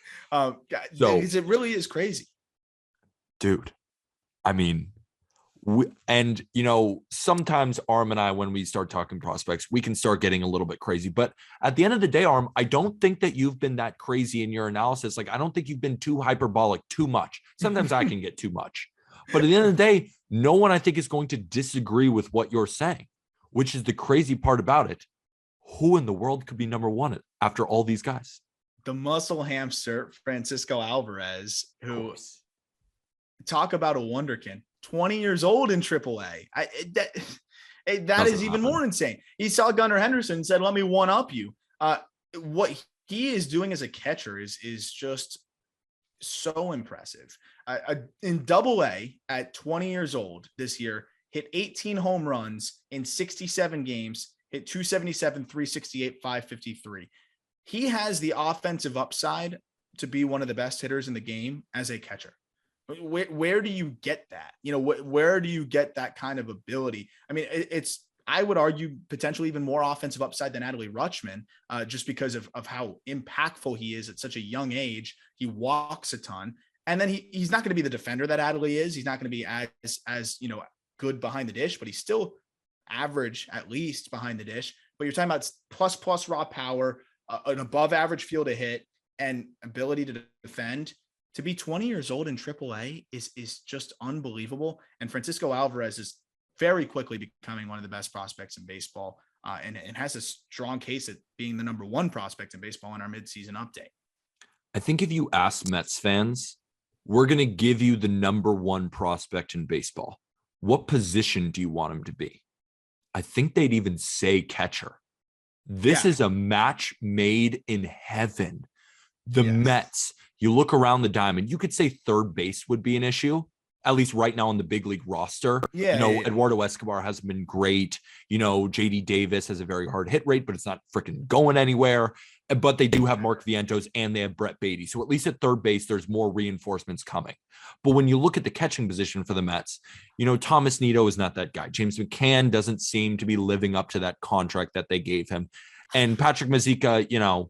Because it really is crazy. Dude, I mean, sometimes Aram and I, when we start talking prospects, we can start getting a little bit crazy. But at the end of the day, Aram, I don't think that you've been that crazy in your analysis. Like, I don't think you've been too hyperbolic too much. Sometimes I can get too much. But at the end of the day, no one, I think, is going to disagree with what you're saying, which is the crazy part about it. Who in the world could be number 1 after all these guys? The muscle hamster, Francisco Alvarez, who talk about a wonderkin. 20 years old in AAA. That is even more insane. He saw Gunnar Henderson and said, let me one up you. What he is doing as a catcher is just so impressive. In AA at 20 years old this year, hit 18 home runs in 67 games, hit 277, 368, 553. He has the offensive upside to be one of the best hitters in the game as a catcher. Where do you get that? Where do you get that kind of ability? I mean, I would argue potentially even more offensive upside than Adley Rutschman, just because of how impactful he is at such a young age. He walks a ton, and then he's not going to be the defender that Adley is. He's not going to be as good behind the dish, but he's still average at least behind the dish. But you're talking about plus raw power, an above average field to hit, and ability to defend. To be 20 years old in AAA is just unbelievable. And Francisco Alvarez is very quickly becoming one of the best prospects in baseball, and has a strong case at being the number 1 prospect in baseball in our midseason update. I think if you ask Mets fans, we're going to give you the number 1 prospect in baseball. What position do you want him to be? I think they'd even say catcher. This is a match made in heaven. The Mets, you look around the diamond, you could say third base would be an issue. at least right now on the big league roster. Yeah. Eduardo Escobar hasn't been great. JD Davis has a very hard hit rate, but it's not freaking going anywhere. But they do have Mark Vientos and they have Brett Beatty. So at least at third base, there's more reinforcements coming. But when you look at the catching position for the Mets, Thomas Nido is not that guy. James McCann doesn't seem to be living up to that contract that they gave him. And Patrick Mazeika,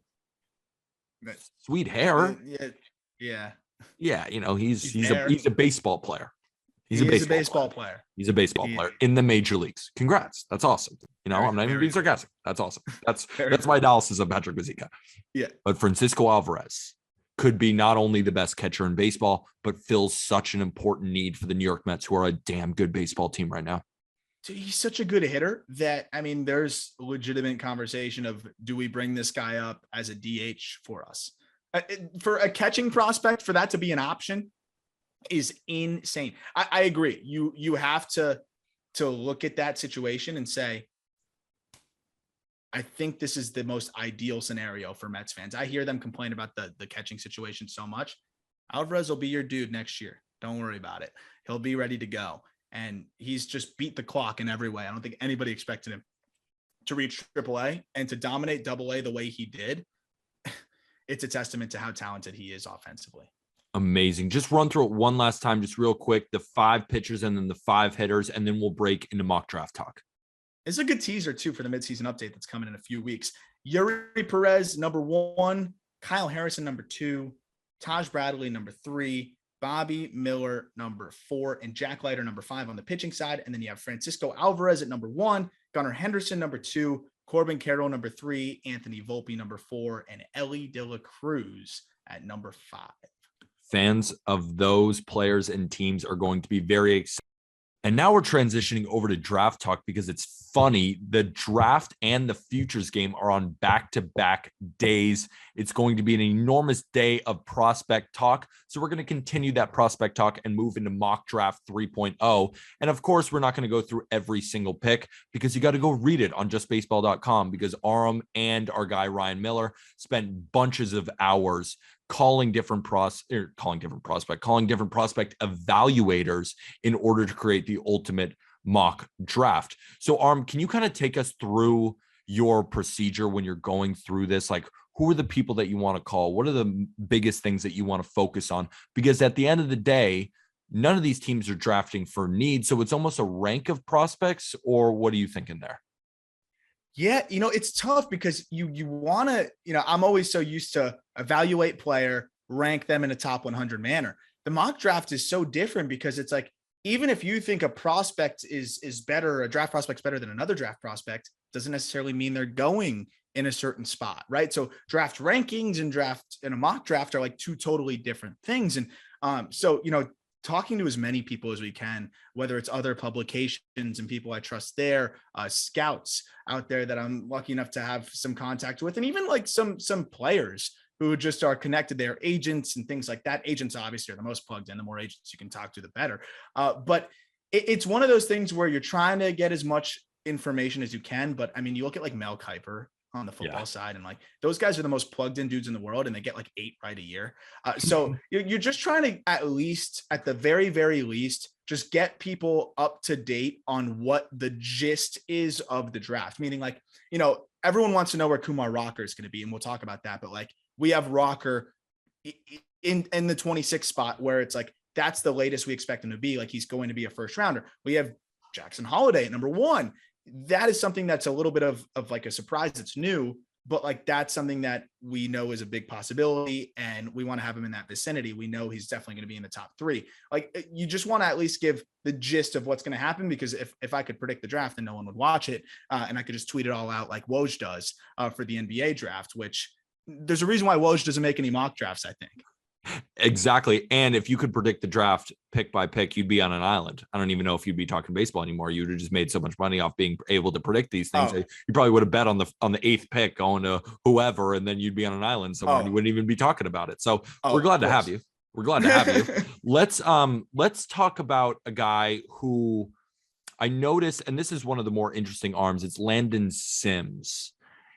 sweet hair. Yeah. Yeah, he's a baseball player. He's a baseball player. He's a baseball player in the major leagues. Congrats. That's awesome. I'm not even being sarcastic. That's awesome. That's my analysis of Patrick Mazeika. Yeah. But Francisco Alvarez could be not only the best catcher in baseball, but fills such an important need for the New York Mets, who are a damn good baseball team right now. He's such a good hitter that, there's legitimate conversation of, do we bring this guy up as a DH for us? For a catching prospect, for that to be an option is insane. I agree. You have to look at that situation and say, I think this is the most ideal scenario for Mets fans. I hear them complain about the catching situation so much. Alvarez will be your dude next year. Don't worry about it. He'll be ready to go. And he's just beat the clock in every way. I don't think anybody expected him to reach AAA and to dominate AA the way he did. It's a testament to how talented he is offensively. Amazing. Just run through it one last time, just real quick, the 5 pitchers and then the 5 hitters, and then we'll break into mock draft talk. It's a good teaser too for the midseason update that's coming in a few weeks. Yuri Perez, number 1, Kyle Harrison, number 2, Taj Bradley, number 3, Bobby Miller, number 4, and Jack Leiter, number 5 on the pitching side. And then you have Francisco Alvarez at number 1, Gunnar Henderson, number 2, Corbin Carroll, number 3, Anthony Volpe, number 4, and Ellie De La Cruz at number 5. Fans of those players and teams are going to be very excited. And now we're transitioning over to draft talk because it's funny. The draft and the futures game are on back-to-back days. It's going to be an enormous day of prospect talk. So we're going to continue that prospect talk and move into mock draft 3.0. And of course, we're not going to go through every single pick because you got to go read it on justbaseball.com, because Aram and our guy Ryan Miller spent bunches of hours calling different prospect evaluators in order to create the ultimate mock draft. So Aram, can you kind of take us through your procedure when you're going through this? Like, who are the people that you want to call? What are the biggest things that you want to focus on? Because at the end of the day, none of these teams are drafting for need. So it's almost a rank of prospects, or what are you thinking there? Yeah, it's tough because you want to, I'm always so used to evaluate player, rank them in a top 100 manner. The mock draft is so different because it's like, even if you think a prospect is better, a draft prospect's better than another draft prospect, doesn't necessarily mean they're going in a certain spot, right? So draft rankings and a mock draft are like 2 totally different things. And so, talking to as many people as we can, whether it's other publications and people I trust there, scouts out there that I'm lucky enough to have some contact with, and even like some players who just are connected there, agents and things like that. Agents obviously are the most plugged in. The more agents you can talk to, the better. But it's one of those things where you're trying to get as much information as you can. But you look at like Mel Kiper on the football side, and like those guys are the most plugged in dudes in the world, and they get like 8 right a year. So you're just trying to, at the very, very least, just get people up to date on what the gist is of the draft. Meaning, like, everyone wants to know where Kumar Rocker is going to be, and we'll talk about that. But like, we have Rocker in the 26th spot, where it's like, that's the latest we expect him to be. Like, he's going to be a first rounder. We have Jackson Holiday at number 1. That is something that's a little bit of like a surprise. It's new, but like, that's something that we know is a big possibility, and we want to have him in that vicinity. We know he's definitely going to be in the top 3. Like, you just want to at least give the gist of what's going to happen, because if I could predict the draft, then no one would watch it. And I could just tweet it all out like Woj does for the NBA draft, which there's a reason why Woj doesn't make any mock drafts, I think. Exactly. And if you could predict the draft pick by pick, you'd be on an island. I don't even know if you'd be talking baseball anymore. You would have just made so much money off being able to predict these things. You probably would have bet on the 8th pick going to whoever, and then you'd be on an island somewhere and you wouldn't even be talking about it. So we're glad to have you. We're glad to have you. Let's talk about a guy who I noticed, and this is one of the more interesting arms. It's Landon Sims.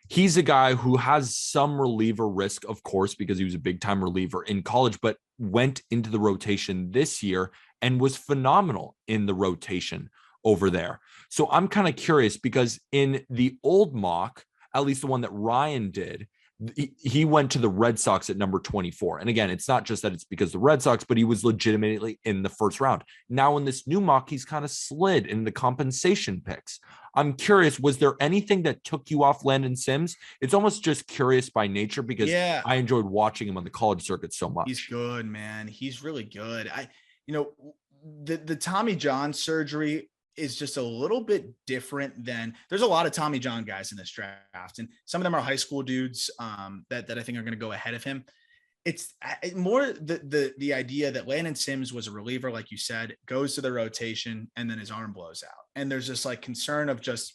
He's a guy who has some reliever risk, of course, because he was a big time reliever in college, but went into the rotation this year and was phenomenal in the rotation over there. So I'm kind of curious because in the old mock, at least the one that Ryan did, he went to the Red Sox at number 24. And again, it's not just that it's because the Red Sox, but he was legitimately in the first round. Now in this new mock, he's kind of slid in the compensation picks. I'm curious, was there anything that took you off Landon Sims? It's almost just curious by nature because I enjoyed watching him on the college circuit so much. He's good, man. He's really good. The Tommy John surgery is just a little bit different than there's a lot of Tommy John guys in this draft. And some of them are high school dudes that I think are going to go ahead of him. It's more the idea that Landon Sims was a reliever, like you said, goes to the rotation and then his arm blows out. And there's this like concern of just,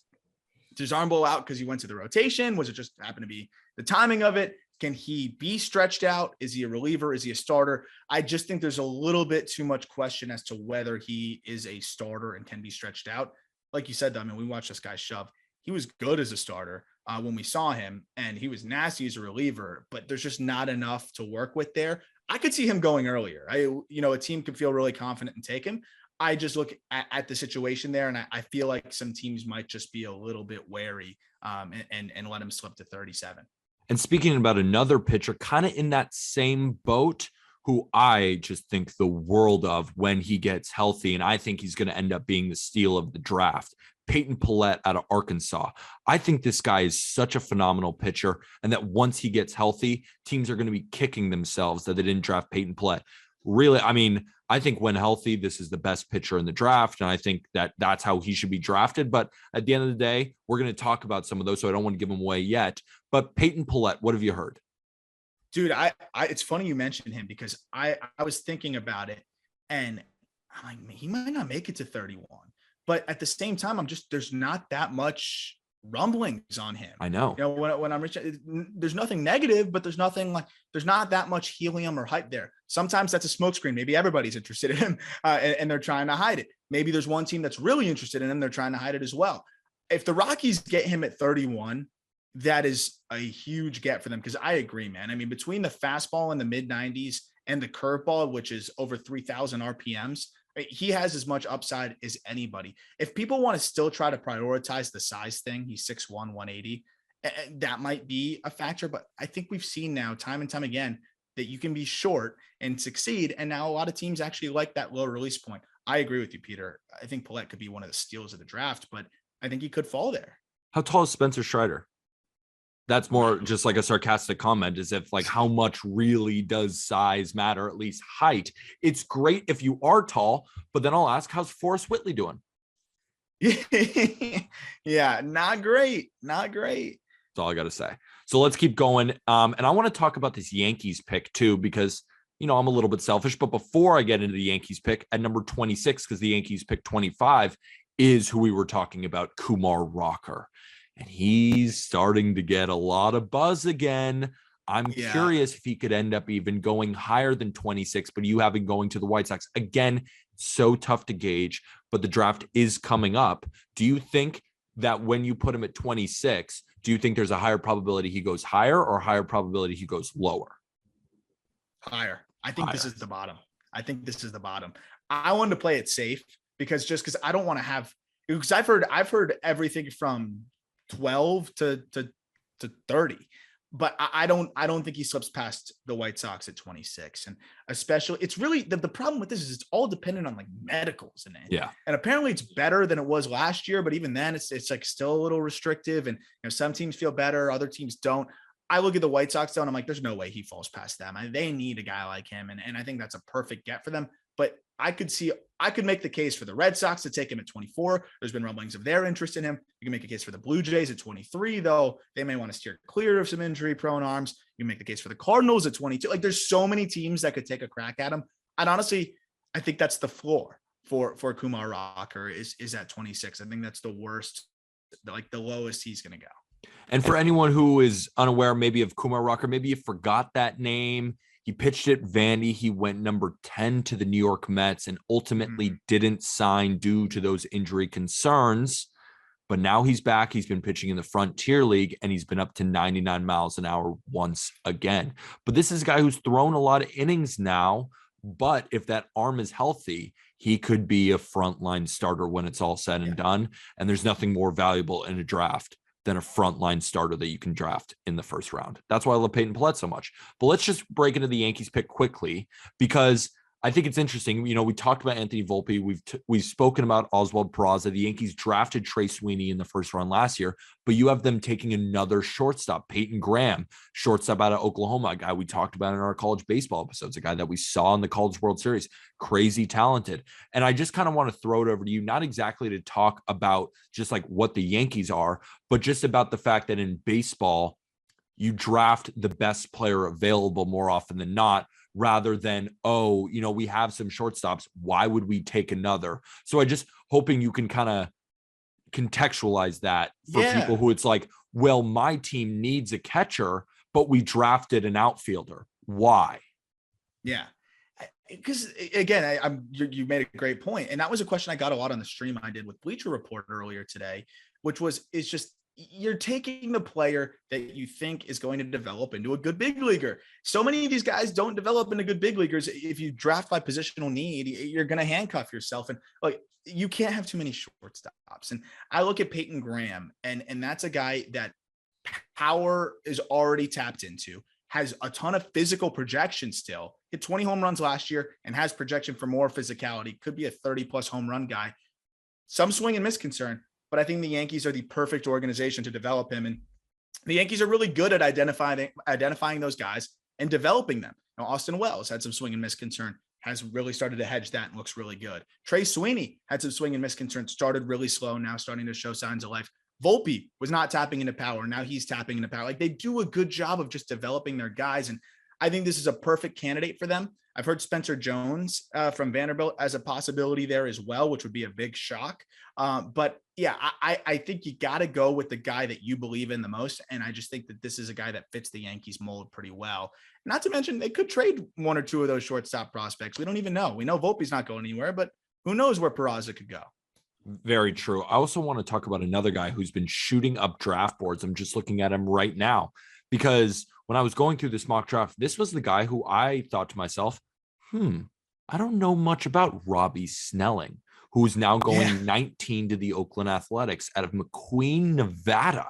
does his arm blow out because he went to the rotation? Was it just happen to be the timing of it? Can he be stretched out? Is he a reliever? Is he a starter? I just think there's a little bit too much question as to whether he is a starter and can be stretched out. Like you said, I mean, we watched this guy shove. He was good as a starter when we saw him, and he was nasty as a reliever, but there's just not enough to work with there. I could see him going earlier. A team could feel really confident and take him. I just look at the situation there, and I feel like some teams might just be a little bit wary and let him slip to 37. And speaking about another pitcher kind of in that same boat, who I just think the world of when he gets healthy, and I think he's going to end up being the steal of the draft, Peyton Pallette out of Arkansas. I think this guy is such a phenomenal pitcher, and that once he gets healthy, teams are going to be kicking themselves that they didn't draft Peyton Pallette. Really, I mean, I think when healthy, this is the best pitcher in the draft, and I think that that's how he should be drafted. But at the end of the day, we're going to talk about some of those, so I don't want to give them away yet. But Peyton Pallette, what have you heard? Dude, it's funny you mentioned him because I was thinking about it, and I'm like, he might not make it to 31. But at the same time, there's not that much rumblings on him. I know. When I'm reaching, there's nothing negative, but there's not that much helium or hype there. Sometimes that's a smokescreen. Maybe everybody's interested in him and they're trying to hide it. Maybe there's one team that's really interested in him. They're trying to hide it as well. If the Rockies get him at 31, that is a huge get for them. Cause I agree, man. I mean, between the fastball in the mid 90s and the curveball, which is over 3,000 RPMs, he has as much upside as anybody. If people want to still try to prioritize the size thing, he's 6'1", 180. That might be a factor, but I think we've seen now time and time again that you can be short and succeed. And now a lot of teams actually like that low release point. I agree with you, Peter. I think Pallette could be one of the steals of the draft, but I think he could fall there. How tall is Spencer Strider? That's more just like a sarcastic comment, as if like how much really does size matter, at least height. It's great if you are tall, but then I'll ask, how's Forrest Whitley doing? Yeah, not great. Not great. That's all I got to say. So let's keep going. And I want to talk about this Yankees pick too, because, I'm a little bit selfish, but before I get into the Yankees pick at number 26, because the Yankees pick 25 is who we were talking about, Kumar Rocker. And he's starting to get a lot of buzz again. I'm curious if he could end up even going higher than 26, but you have him going to the White Sox. Again, so tough to gauge, but the draft is coming up. Do you think that when you put him at 26, do you think there's a higher probability he goes higher or higher probability he goes lower? Higher. I think this is the bottom. I wanted to play it safe because I don't want to have, because I've heard everything from 12 to 30, but I don't think he slips past the White Sox at 26. And especially it's really the problem with this is it's all dependent on like medicals and apparently it's better than it was last year, but even then it's like still a little restrictive, and some teams feel better, other teams don't. I look at the White Sox though, and I'm like, there's no way he falls past them. They need a guy like him, and I think that's a perfect get for them. But I could make the case for the Red Sox to take him at 24. There's been rumblings of their interest in him. You can make a case for the Blue Jays at 23, though. They may want to steer clear of some injury-prone arms. You can make the case for the Cardinals at 22. Like, there's so many teams that could take a crack at him. And honestly, I think that's the floor for Kumar Rocker is at 26. I think that's the worst, like the lowest he's going to go. And for anyone who is unaware maybe of Kumar Rocker, maybe you forgot that name. He pitched at Vandy. He went number 10 to the New York Mets and ultimately didn't sign due to those injury concerns. But now he's back. He's been pitching in the Frontier League, and he's been up to 99 miles an hour once again. But this is a guy who's thrown a lot of innings now. But if that arm is healthy, he could be a frontline starter when it's all said and done. And there's nothing more valuable in a draft than a frontline starter that you can draft in the first round. That's why I love Peyton Pallette so much. But let's just break into the Yankees pick quickly, because I think it's interesting. You know, we talked about Anthony Volpe. We've spoken about Oswald Peraza. The Yankees drafted Trey Sweeney in the first round last year, but you have them taking another shortstop, Peyton Graham, shortstop out of Oklahoma, a guy we talked about in our college baseball episodes, a guy that we saw in the College World Series, crazy talented. And I just kind of want to throw it over to you, not exactly to talk about just like what the Yankees are, but just about the fact that in baseball, you draft the best player available more often than not, rather than, oh, you know, we have some shortstops, why would we take another? So I just hoping you can kind of contextualize that for people who it's like, well, my team needs a catcher, but we drafted an outfielder. Why? Yeah. Because again, you made a great point. And that was a question I got a lot on the stream I did with Bleacher Report earlier today, which was, it's just, you're taking the player that you think is going to develop into a good big leaguer. So many of these guys don't develop into good big leaguers. If you draft by positional need, you're going to handcuff yourself. And like, you can't have too many shortstops. And I look at Peyton Graham, and that's a guy that power is already tapped into, has a ton of physical projection still, hit 20 home runs last year and has projection for more physicality, could be a 30+ home run guy. Some swing and miss concern, but I think the Yankees are the perfect organization to develop him. And the Yankees are really good at identifying those guys and developing them. Now, Austin Wells had some swing and miss concern, has really started to hedge that and looks really good. Trey Sweeney had some swing and miss concern, started really slow, now starting to show signs of life. Volpe was not tapping into power. Now he's tapping into power. Like, they do a good job of just developing their guys. And I think this is a perfect candidate for them. I've heard Spencer Jones from Vanderbilt as a possibility there as well, which would be a big shock. But yeah, I think you got to go with the guy that you believe in the most. And I just think that this is a guy that fits the Yankees mold pretty well. Not to mention, they could trade one or two of those shortstop prospects. We don't even know. We know Volpe's not going anywhere, but who knows where Peraza could go. Very true. I also want to talk about another guy who's been shooting up draft boards. I'm just looking at him right now, because when I was going through this mock draft, this was the guy who I thought to myself, I don't know much about Robbie Snelling, who's now going 19 to the Oakland Athletics out of McQueen, Nevada.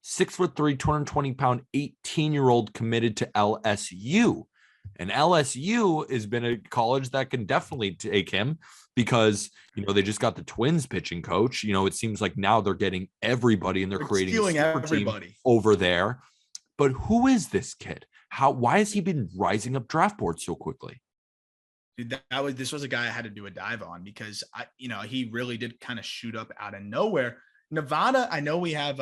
6'3", 220-pound, 18-year-old committed to LSU. And LSU has been a college that can definitely take him, because, you know, they just got the Twins pitching coach. You know, it seems like now they're getting everybody and they're creating a super team over there. But who is this kid? Why has he been rising up draft boards so quickly? Dude, this was a guy I had to do a dive on, because he really did kind of shoot up out of nowhere. Nevada, I know we have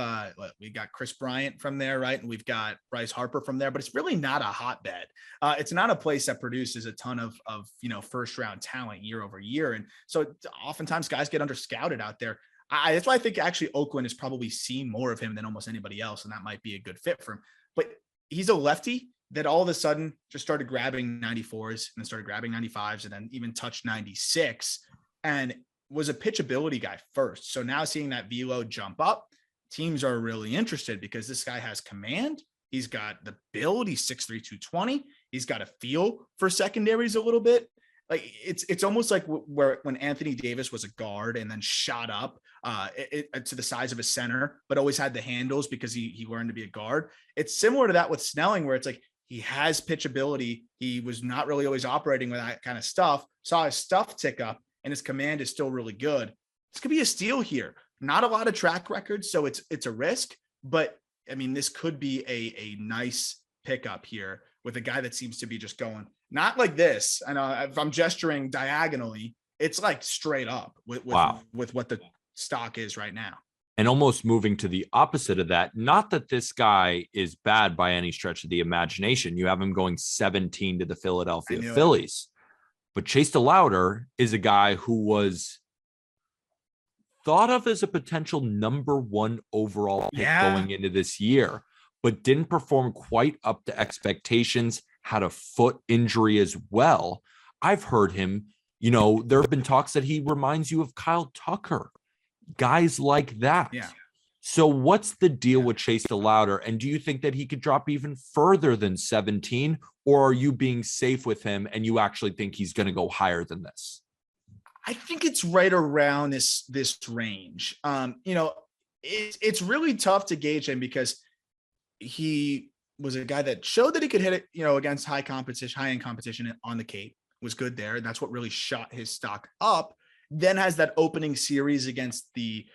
we got Chris Bryant from there, right? And we've got Bryce Harper from there, but it's really not a hotbed. It's not a place that produces a ton of first round talent year over year. And so oftentimes guys get under scouted out there. That's why I think actually Oakland has probably seen more of him than almost anybody else. And that might be a good fit for him, but he's a lefty that all of a sudden just started grabbing 94s and then started grabbing 95s and then even touched 96 and was a pitchability guy first. So now seeing that velo jump up, teams are really interested because this guy has command. He's got the build. He's 6'3", 220. He's got a feel for secondaries a little bit. Like it's almost like when Anthony Davis was a guard and then shot up to the size of a center, but always had the handles because he learned to be a guard. It's similar to that with Snelling, where it's like he has pitchability. He was not really always operating with that kind of stuff. Saw his stuff tick up, and his command is still really good. This could be a steal here. Not a lot of track records, so it's a risk. But I mean, this could be a nice pickup here with a guy that seems to be just going. Not like this. I know if I'm gesturing diagonally, it's like straight up with what the stock is right now. And almost moving to the opposite of that, not that this guy is bad by any stretch of the imagination. You have him going 17 to the Philadelphia Phillies. But Chase DeLauder is a guy who was thought of as a potential number 1 overall pick going into this year, but didn't perform quite up to expectations. Had a foot injury as well. I've heard him, there have been talks that he reminds you of Kyle Tucker. guys like that. Yeah. So what's the deal with Chase DeLauder? And do you think that he could drop even further than 17? Or are you being safe with him and you actually think he's going to go higher than this? I think it's right around this range. It's really tough to gauge him because he was a guy that showed that he could hit it, against high end competition on the Cape, was good there. And that's what really shot his stock up. Then has that opening series against the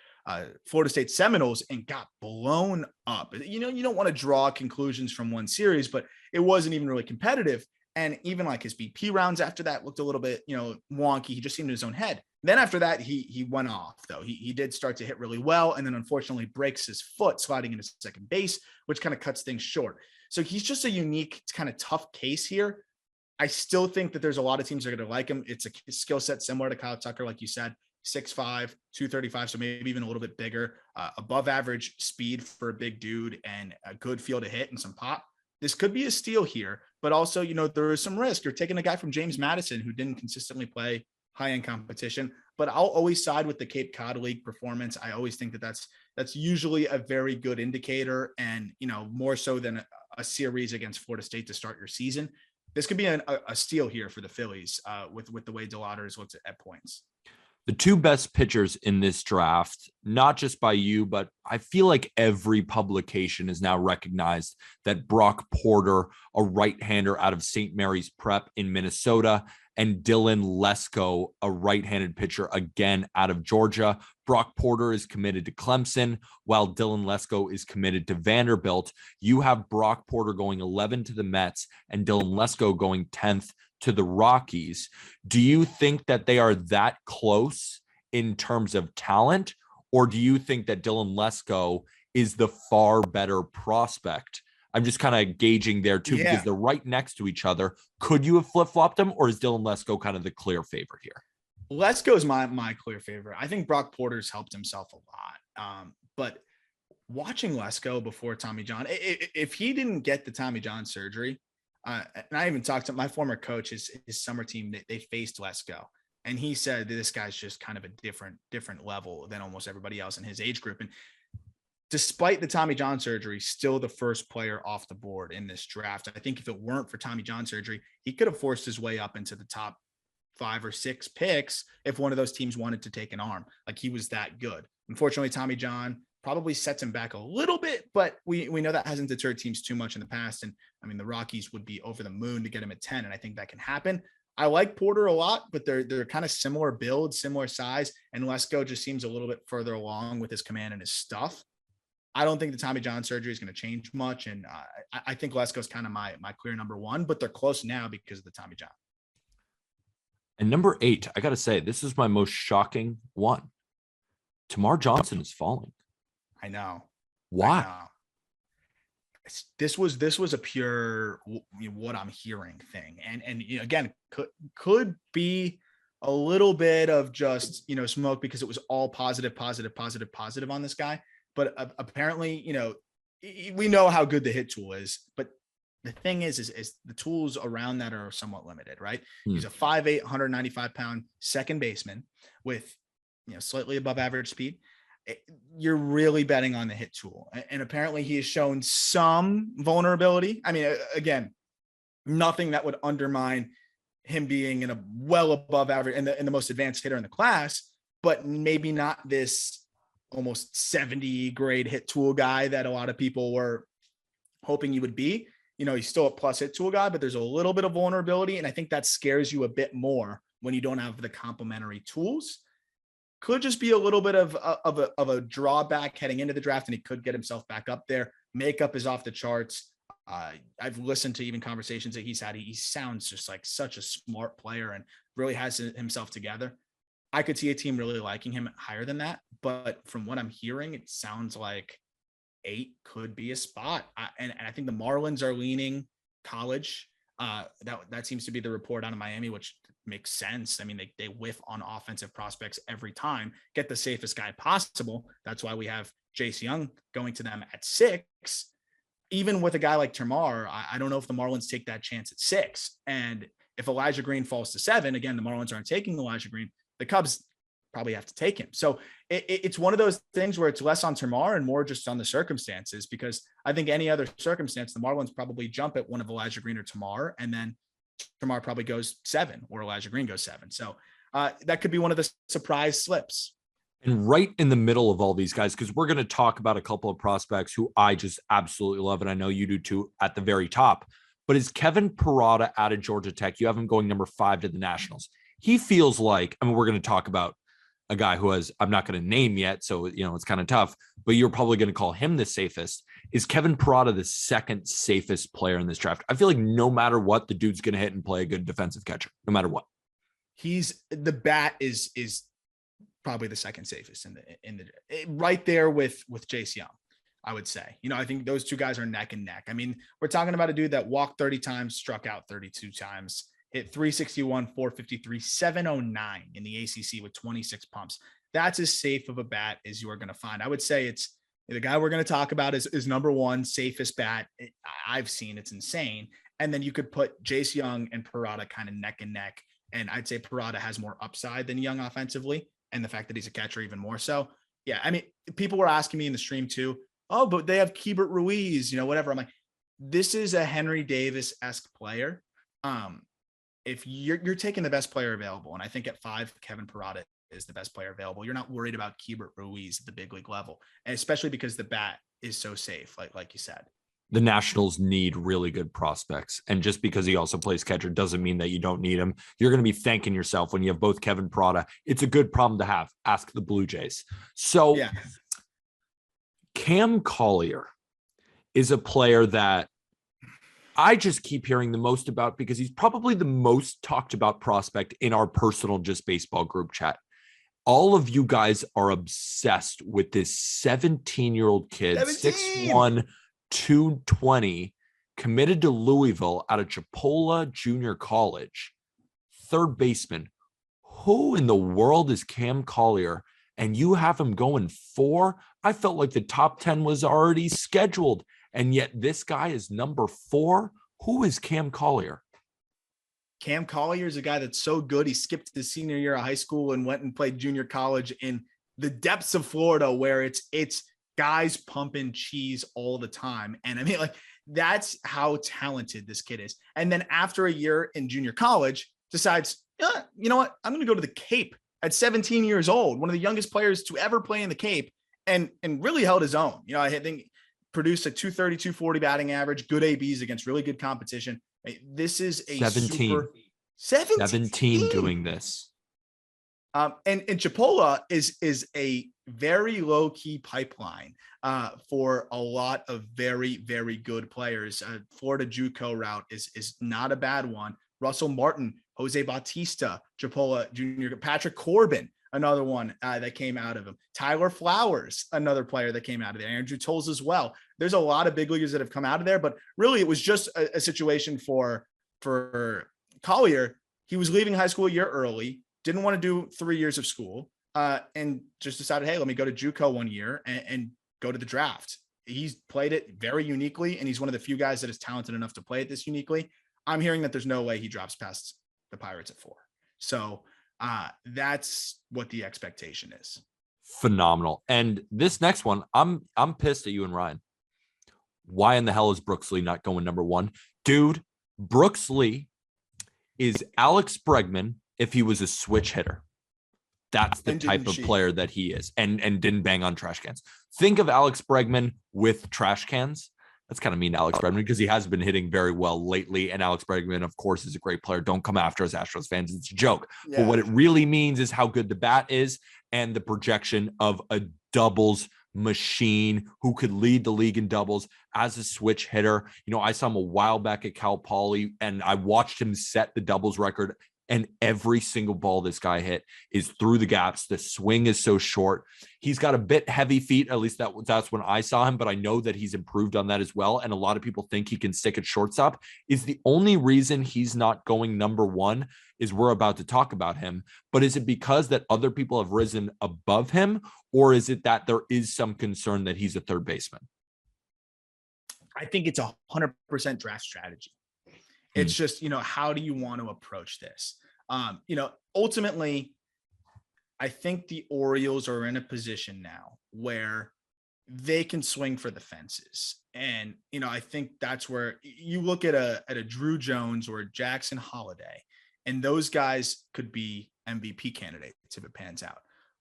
Florida State Seminoles and got blown up. You don't want to draw conclusions from one series, but it wasn't even really competitive. And even like his BP rounds after that looked a little bit, wonky. He just seemed in his own head. Then after that, he went off, though. He did start to hit really well, and then unfortunately breaks his foot sliding into second base, which kind of cuts things short. So he's just a unique, kind of tough case here. I still think that there's a lot of teams that are going to like him. It's a skill set similar to Kyle Tucker, like you said, 6'5", 235, so maybe even a little bit bigger, above average speed for a big dude, and a good feel to hit and some pop. This could be a steal here, but also, there is some risk. You're taking a guy from James Madison who didn't consistently play high-end competition, but I'll always side with the Cape Cod League performance. I always think that that's usually a very good indicator, and, more so than a series against Florida State to start your season. This could be a steal here for the Phillies with the way DeLauder is looked at points. The two best pitchers in this draft, not just by you, but I feel like every publication has now recognized that Brock Porter, a right-hander out of St. Mary's Prep in Minnesota, and Dylan Lesko, a right-handed pitcher again out of Georgia. Brock Porter is committed to Clemson, while Dylan Lesko is committed to Vanderbilt. You have Brock Porter going 11 to the Mets and Dylan Lesko going 10th to the Rockies. Do you think that they are that close in terms of talent, or do you think that Dylan Lesko is the far better prospect? I'm just kind of gauging there too, because they're right next to each other. Could you have flip-flopped them, or is Dylan Lesko kind of the clear favorite here? Lesko is my clear favorite. I think Brock Porter's helped himself a lot. But watching Lesko before Tommy John, if he didn't get the Tommy John surgery, and I even talked to my former coach, his summer team, they faced Lesko, and he said this guy's just kind of a different level than almost everybody else in his age group. And despite the Tommy John surgery, still the first player off the board in this draft. I think if it weren't for Tommy John surgery, he could have forced his way up into the top 5 or 6 picks if one of those teams wanted to take an arm. Like, he was that good. Unfortunately, Tommy John probably sets him back a little bit, but we know that hasn't deterred teams too much in the past. And I mean, the Rockies would be over the moon to get him at 10. And I think that can happen. I like Porter a lot, but they're kind of similar build, similar size. And Lesko just seems a little bit further along with his command and his stuff. I don't think the Tommy John surgery is going to change much. And I think Lesko is kind of my clear number 1, but they're close now because of the Tommy John. And number 8, I got to say, this is my most shocking one. Tamar Johnson is falling. I know. Why? I know. This was a pure what I'm hearing thing. And again, could be a little bit of just, smoke, because it was all positive on this guy. But apparently, we know how good the hit tool is, but the thing is the tools around that are somewhat limited, right? He's a 5'8", 195-pound second baseman with, slightly above average speed. You're really betting on the hit tool. And apparently he has shown some vulnerability. I mean, again, nothing that would undermine him being in a well above average and the most advanced hitter in the class, but maybe not this almost 70 grade hit tool guy that a lot of people were hoping he would be. He's still a plus hit tool guy, but there's a little bit of vulnerability. And I think that scares you a bit more when you don't have the complementary tools. Could just be a little bit of a drawback heading into the draft, and he could get himself back up there. Makeup is off the charts. I've listened to even conversations that he's had. He sounds just like such a smart player and really has himself together. I could see a team really liking him higher than that, but from what I'm hearing, it sounds like 8 could be a spot. And I think the Marlins are leaning college. That seems to be the report out of Miami, which makes sense. I mean, they whiff on offensive prospects every time, get the safest guy possible. That's why we have Jace Young going to them at 6. Even with a guy like Tamar, I don't know if the Marlins take that chance at 6. And if Elijah Green falls to 7, again, the Marlins aren't taking Elijah Green. The Cubs probably have to take him. So it's one of those things where it's less on Tamar and more just on the circumstances, because I think any other circumstance, the Marlins probably jump at one of Elijah Green or Tamar, and then Tamar probably goes 7 or Elijah Green goes 7. So that could be one of the surprise slips. And right in the middle of all these guys, because we're going to talk about a couple of prospects who I just absolutely love, and I know you do too, at the very top. But is Kevin Parada out of Georgia Tech? You have him going number 5 to the Nationals. He feels like, I mean, we're going to talk about a guy who I'm not going to name yet, so, it's kind of tough, but you're probably going to call him the safest. Is Kevin Parada the second safest player in this draft? I feel like no matter what, the dude's going to hit and play a good defensive catcher, no matter what. The bat is probably the second safest in the right there with Jace Young, I would say. I think those two guys are neck and neck. I mean, we're talking about a dude that walked 30 times, struck out 32 times, hit 361, 453, 709 in the ACC with 26 pumps. That's as safe of a bat as you are going to find. I would say it's the guy we're going to talk about is number 1 safest bat I've seen. It's insane. And then you could put Jace Young and Parada kind of neck and neck. And I'd say Parada has more upside than Young offensively. And the fact that he's a catcher even more so. Yeah. I mean, people were asking me in the stream too, oh, but they have Keibert Ruiz, whatever. I'm like, this is a Henry Davis-esque player. If you're taking the best player available, and I think at 5, Kevin Parada is the best player available, you're not worried about Keibert Ruiz at the big league level, and especially because the bat is so safe, like you said. The Nationals need really good prospects. And just because he also plays catcher doesn't mean that you don't need him. You're going to be thanking yourself when you have both Kevin Parada. It's a good problem to have. Ask the Blue Jays. So yeah. Cam Collier is a player that I just keep hearing the most about because he's probably the most talked about prospect in our personal Just Baseball group chat. All of you guys are obsessed with this 17-year-old kid, 6'1", 220, committed to Louisville out of Chipola Junior College, third baseman. Who in the world is Cam Collier? And you have him going 4? I felt like the top 10 was already scheduled, and yet this guy is number 4. Who is Cam Collier? Cam Collier is a guy that's so good. He skipped his senior year of high school and went and played junior college in the depths of Florida, where it's guys pumping cheese all the time. And I mean, like, that's how talented this kid is. And then after a year in junior college, decides, you know what? I'm going to go to the Cape at 17 years old, one of the youngest players to ever play in the Cape, and really held his own. I think produced a 230, 240 batting average, good ABs against really good competition. This is a 17 doing this. And Chipola is a very low key pipeline for a lot of very, very good players. Florida JUCO route is not a bad one. Russell Martin, Jose Bautista, Chipola Jr., Patrick Corbin, another one that came out of him. Tyler Flowers, another player that came out of there. Andrew Tolles as well. There's a lot of big leaguers that have come out of there, but really it was just a situation for Collier. He was leaving high school a year early, didn't want to do 3 years of school, and just decided, hey, let me go to JUCO 1 year and go to the draft. He's played it very uniquely, and he's one of the few guys that is talented enough to play it this uniquely. I'm hearing that there's no way he drops past the Pirates at 4. So that's what the expectation is. Phenomenal. And this next one, I'm pissed at you and Ryan. Why in the hell is Brooks Lee not going number 1? Dude, Brooks Lee is Alex Bregman if he was a switch hitter. That's the type of player that he is, and didn't bang on trash cans. Think of Alex Bregman with trash cans. That's kind of mean to Alex Bregman because he has been hitting very well lately. And Alex Bregman, of course, is a great player. Don't come after us, Astros fans. It's a joke. Yeah. But what it really means is how good the bat is and the projection of a doubles machine who could lead the league in doubles as a switch hitter. I saw him a while back at Cal Poly, and I watched him set the doubles record. And every single ball this guy hit is through the gaps. The swing is so short. He's got a bit heavy feet. At least that's when I saw him, but I know that he's improved on that as well. And a lot of people think he can stick at shortstop. Is the only reason he's not going number 1 is we're about to talk about him. But is it because that other people have risen above him, or is it that there is some concern that he's a third baseman? I think it's 100% draft strategy. It's just, how do you want to approach this? Ultimately, I think the Orioles are in a position now where they can swing for the fences. And, I think that's where you look at a Drew Jones or a Jackson Holiday, and those guys could be MVP candidates if it pans out.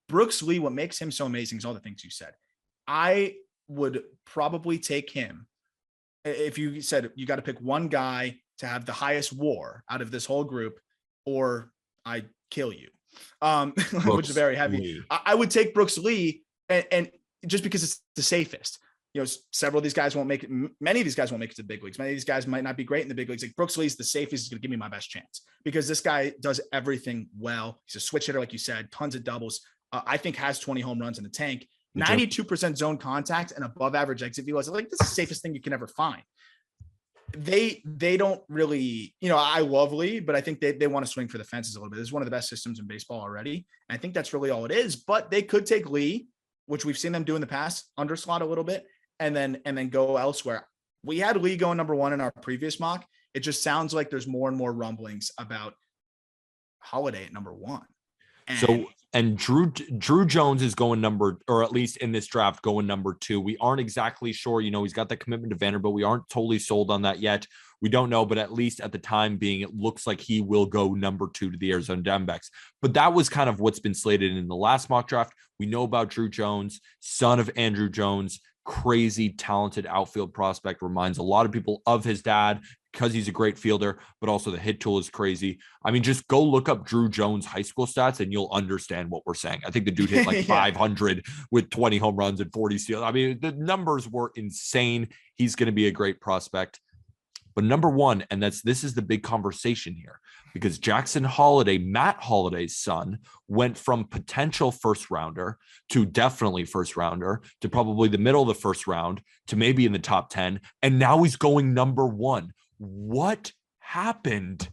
Brooks Lee, what makes him so amazing is all the things you said. I would probably take him if you said you got to pick one guy to have the highest WAR out of this whole group, or I kill you, which is very heavy. I would take Brooks Lee, and just because it's the safest. Several of these guys won't make it. Many of these guys won't make it to the big leagues. Many of these guys might not be great in the big leagues. Like Brooks Lee's the safest. He's going to give me my best chance because this guy does everything well. He's a switch hitter, like you said, tons of doubles. I think has 20 home runs in the tank, 92% zone contact and above average exit velos. Like this is the safest thing you can ever find. They don't really, I love Lee, but I think they want to swing for the fences a little bit. This is one of the best systems in baseball already. And I think that's really all it is, but they could take Lee, which we've seen them do in the past, underslot a little bit, and then go elsewhere. We had Lee going number one in our previous mock. It just sounds like there's more and more rumblings about Holiday at number one. And Drew Jones is going number, or at least in this draft, going number two. We aren't exactly sure. He's got the commitment to Vanderbilt. We aren't totally sold on that yet. We don't know, but at least at the time being, it looks like he will go number two to the Arizona Diamondbacks. But that was kind of what's been slated in the last mock draft. We know about Drew Jones, son of Andrew Jones, crazy talented outfield prospect, reminds a lot of people of his dad because he's a great fielder, but also the hit tool is crazy. I mean, just go look up Drew Jones' high school stats and you'll understand what we're saying. I think the dude hit like 500 with 20 home runs and 40 steals. I mean, the numbers were insane. He's going to be a great prospect. But number one, and this is the big conversation here, because Jackson Holiday, Matt Holiday's son, went from potential first rounder to definitely first rounder to probably the middle of the first round to maybe in the top 10. And now he's going number one. What happened?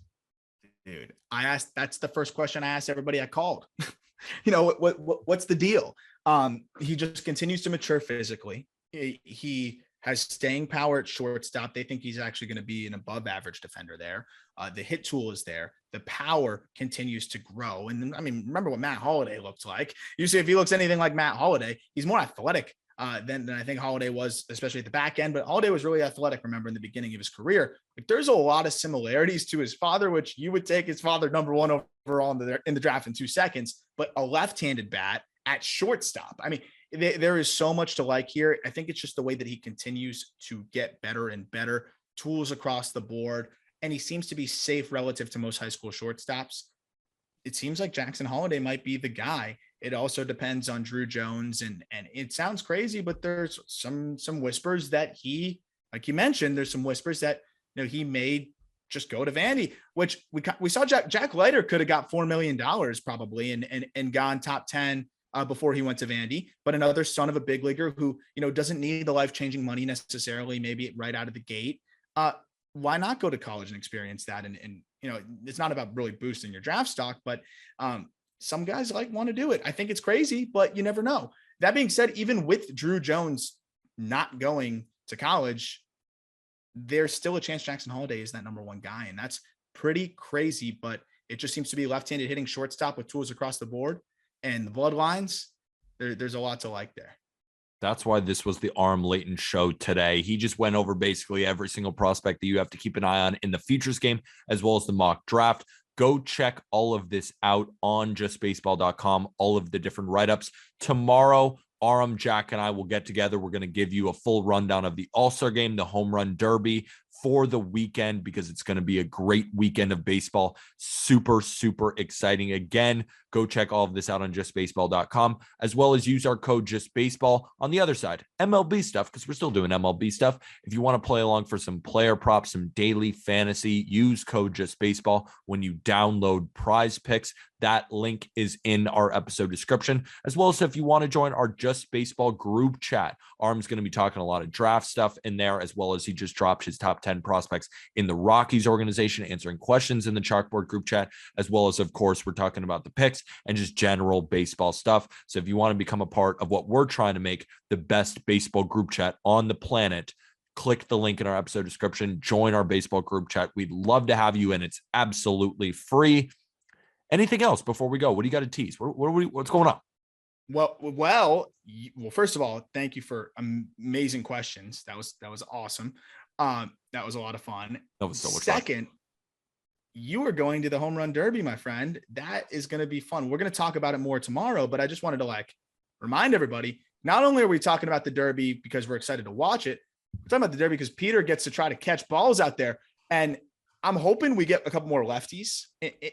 Dude, that's the first question I asked everybody I called. What's the deal? He just continues to mature physically. He has staying power at shortstop. They think he's actually going to be an above average defender there. The hit tool is there. The power continues to grow. And then, I mean, remember what Matt Holliday looked like. Usually if he looks anything like Matt Holliday, he's more athletic than I think Holliday was, especially at the back end. But Holliday was really athletic, remember, in the beginning of his career. Like, there's a lot of similarities to his father, which you would take his father number one overall in the draft in 2 seconds, but a left-handed bat at shortstop. I mean, there is so much to like here. I think it's just the way that he continues to get better and better, tools across the board, and he seems to be safe relative to most high school shortstops. It seems like Jackson Holiday might be the guy. It also depends on Drew Jones, and it sounds crazy, but there's some whispers that he, like you mentioned, there's some whispers that he may just go to Vandy, which we saw Jack Leiter could have got $4 million probably and gone top 10 before he went to Vandy, but another son of a big leaguer who, doesn't need the life-changing money necessarily, maybe right out of the gate. Why not go to college and experience that? And it's not about really boosting your draft stock, but some guys want to do it. I think it's crazy, but you never know. That being said, even with Drew Jones not going to college, there's still a chance Jackson Holiday is that number one guy. And that's pretty crazy, but it just seems to be left-handed hitting shortstop with tools across the board. And the bloodlines, there's a lot to like there. That's why this was the Aram Leighton show today. He just went over basically every single prospect that you have to keep an eye on in the features game, as well as the mock draft. Go check all of this out on justbaseball.com, all of the different write-ups. Tomorrow, Aram, Jack, and I will get together. We're going to give you a full rundown of the All-Star game, the Home Run Derby for the weekend, because it's going to be a great weekend of baseball. Super, super exciting. Again, go check all of this out on justbaseball.com, as well as use our code JustBaseball on the other side, MLB stuff, because we're still doing MLB stuff. If you want to play along for some player props, some daily fantasy, use code JustBaseball when you download Prize Picks. That link is in our episode description, as well as if you want to join our Just Baseball group chat. Aram's going to be talking a lot of draft stuff in there, as well as he just dropped his top 10 prospects in the Rockies organization, answering questions in the chalkboard group chat, as well as, of course, we're talking about the picks and just general baseball stuff. So if you want to become a part of what we're trying to make the best baseball group chat on the planet, click the link in our episode description, join our baseball group chat. We'd love to have you, and it's absolutely free. Anything else before we go? What do you got to tease? What's going on? Well, first of all, thank you for amazing questions. That was awesome. That was a lot of fun. That was so much Second, fun. You are going to the home run derby, my friend. That is going to be fun. We're going to talk about it more tomorrow, but I just wanted to remind everybody, not only are we talking about the derby because we're excited to watch it, we're talking about the derby because Peter gets to try to catch balls out there. And I'm hoping we get a couple more lefties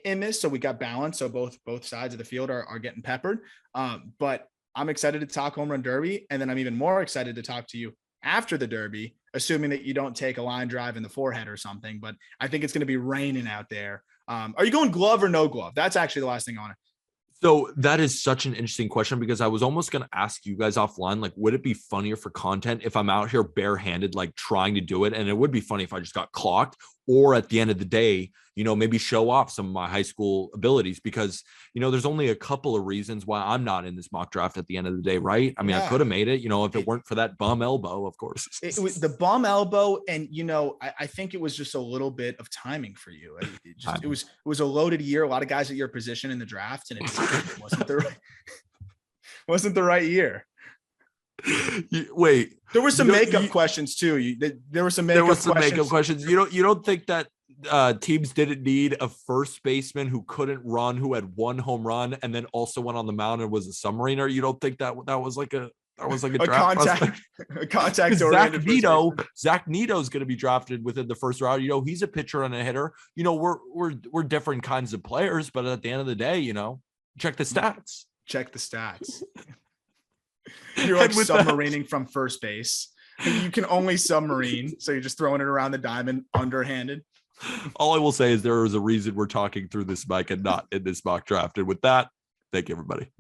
in this, so we got balance. So both sides of the field are getting peppered. But I'm excited to talk home run derby, and then I'm even more excited to talk to you after the derby, assuming that you don't take a line drive in the forehead or something. But I think it's going to be raining out there. Are you going glove or no glove? That's actually the last thing on it. So that is such an interesting question, because I was almost going to ask you guys offline, would it be funnier for content if I'm out here barehanded, trying to do it? And it would be funny if I just got clocked, or at the end of the day, maybe show off some of my high school abilities, because, there's only a couple of reasons why I'm not in this mock draft at the end of the day. Right. I mean, I could have made it, if it weren't for that bum elbow, of course. It was the bum elbow. And, I think it was just a little bit of timing for you. It was a loaded year, a lot of guys at your position in the draft, and it wasn't the right year. Wait, there were some makeup questions too. There were some makeup questions. You don't think that teams didn't need a first baseman who couldn't run, who had one home run, and then also went on the mound and was a submariner? You don't think that was like a draft contact? Zach Nito's going to be drafted within the first round. He's a pitcher and a hitter. We're different kinds of players, but at the end of the day, check the stats. You're submarining from first base. You can only submarine, so you're just throwing it around the diamond underhanded. All I will say is there is a reason we're talking through this mic and not in this mock draft. And with that, thank you, everybody.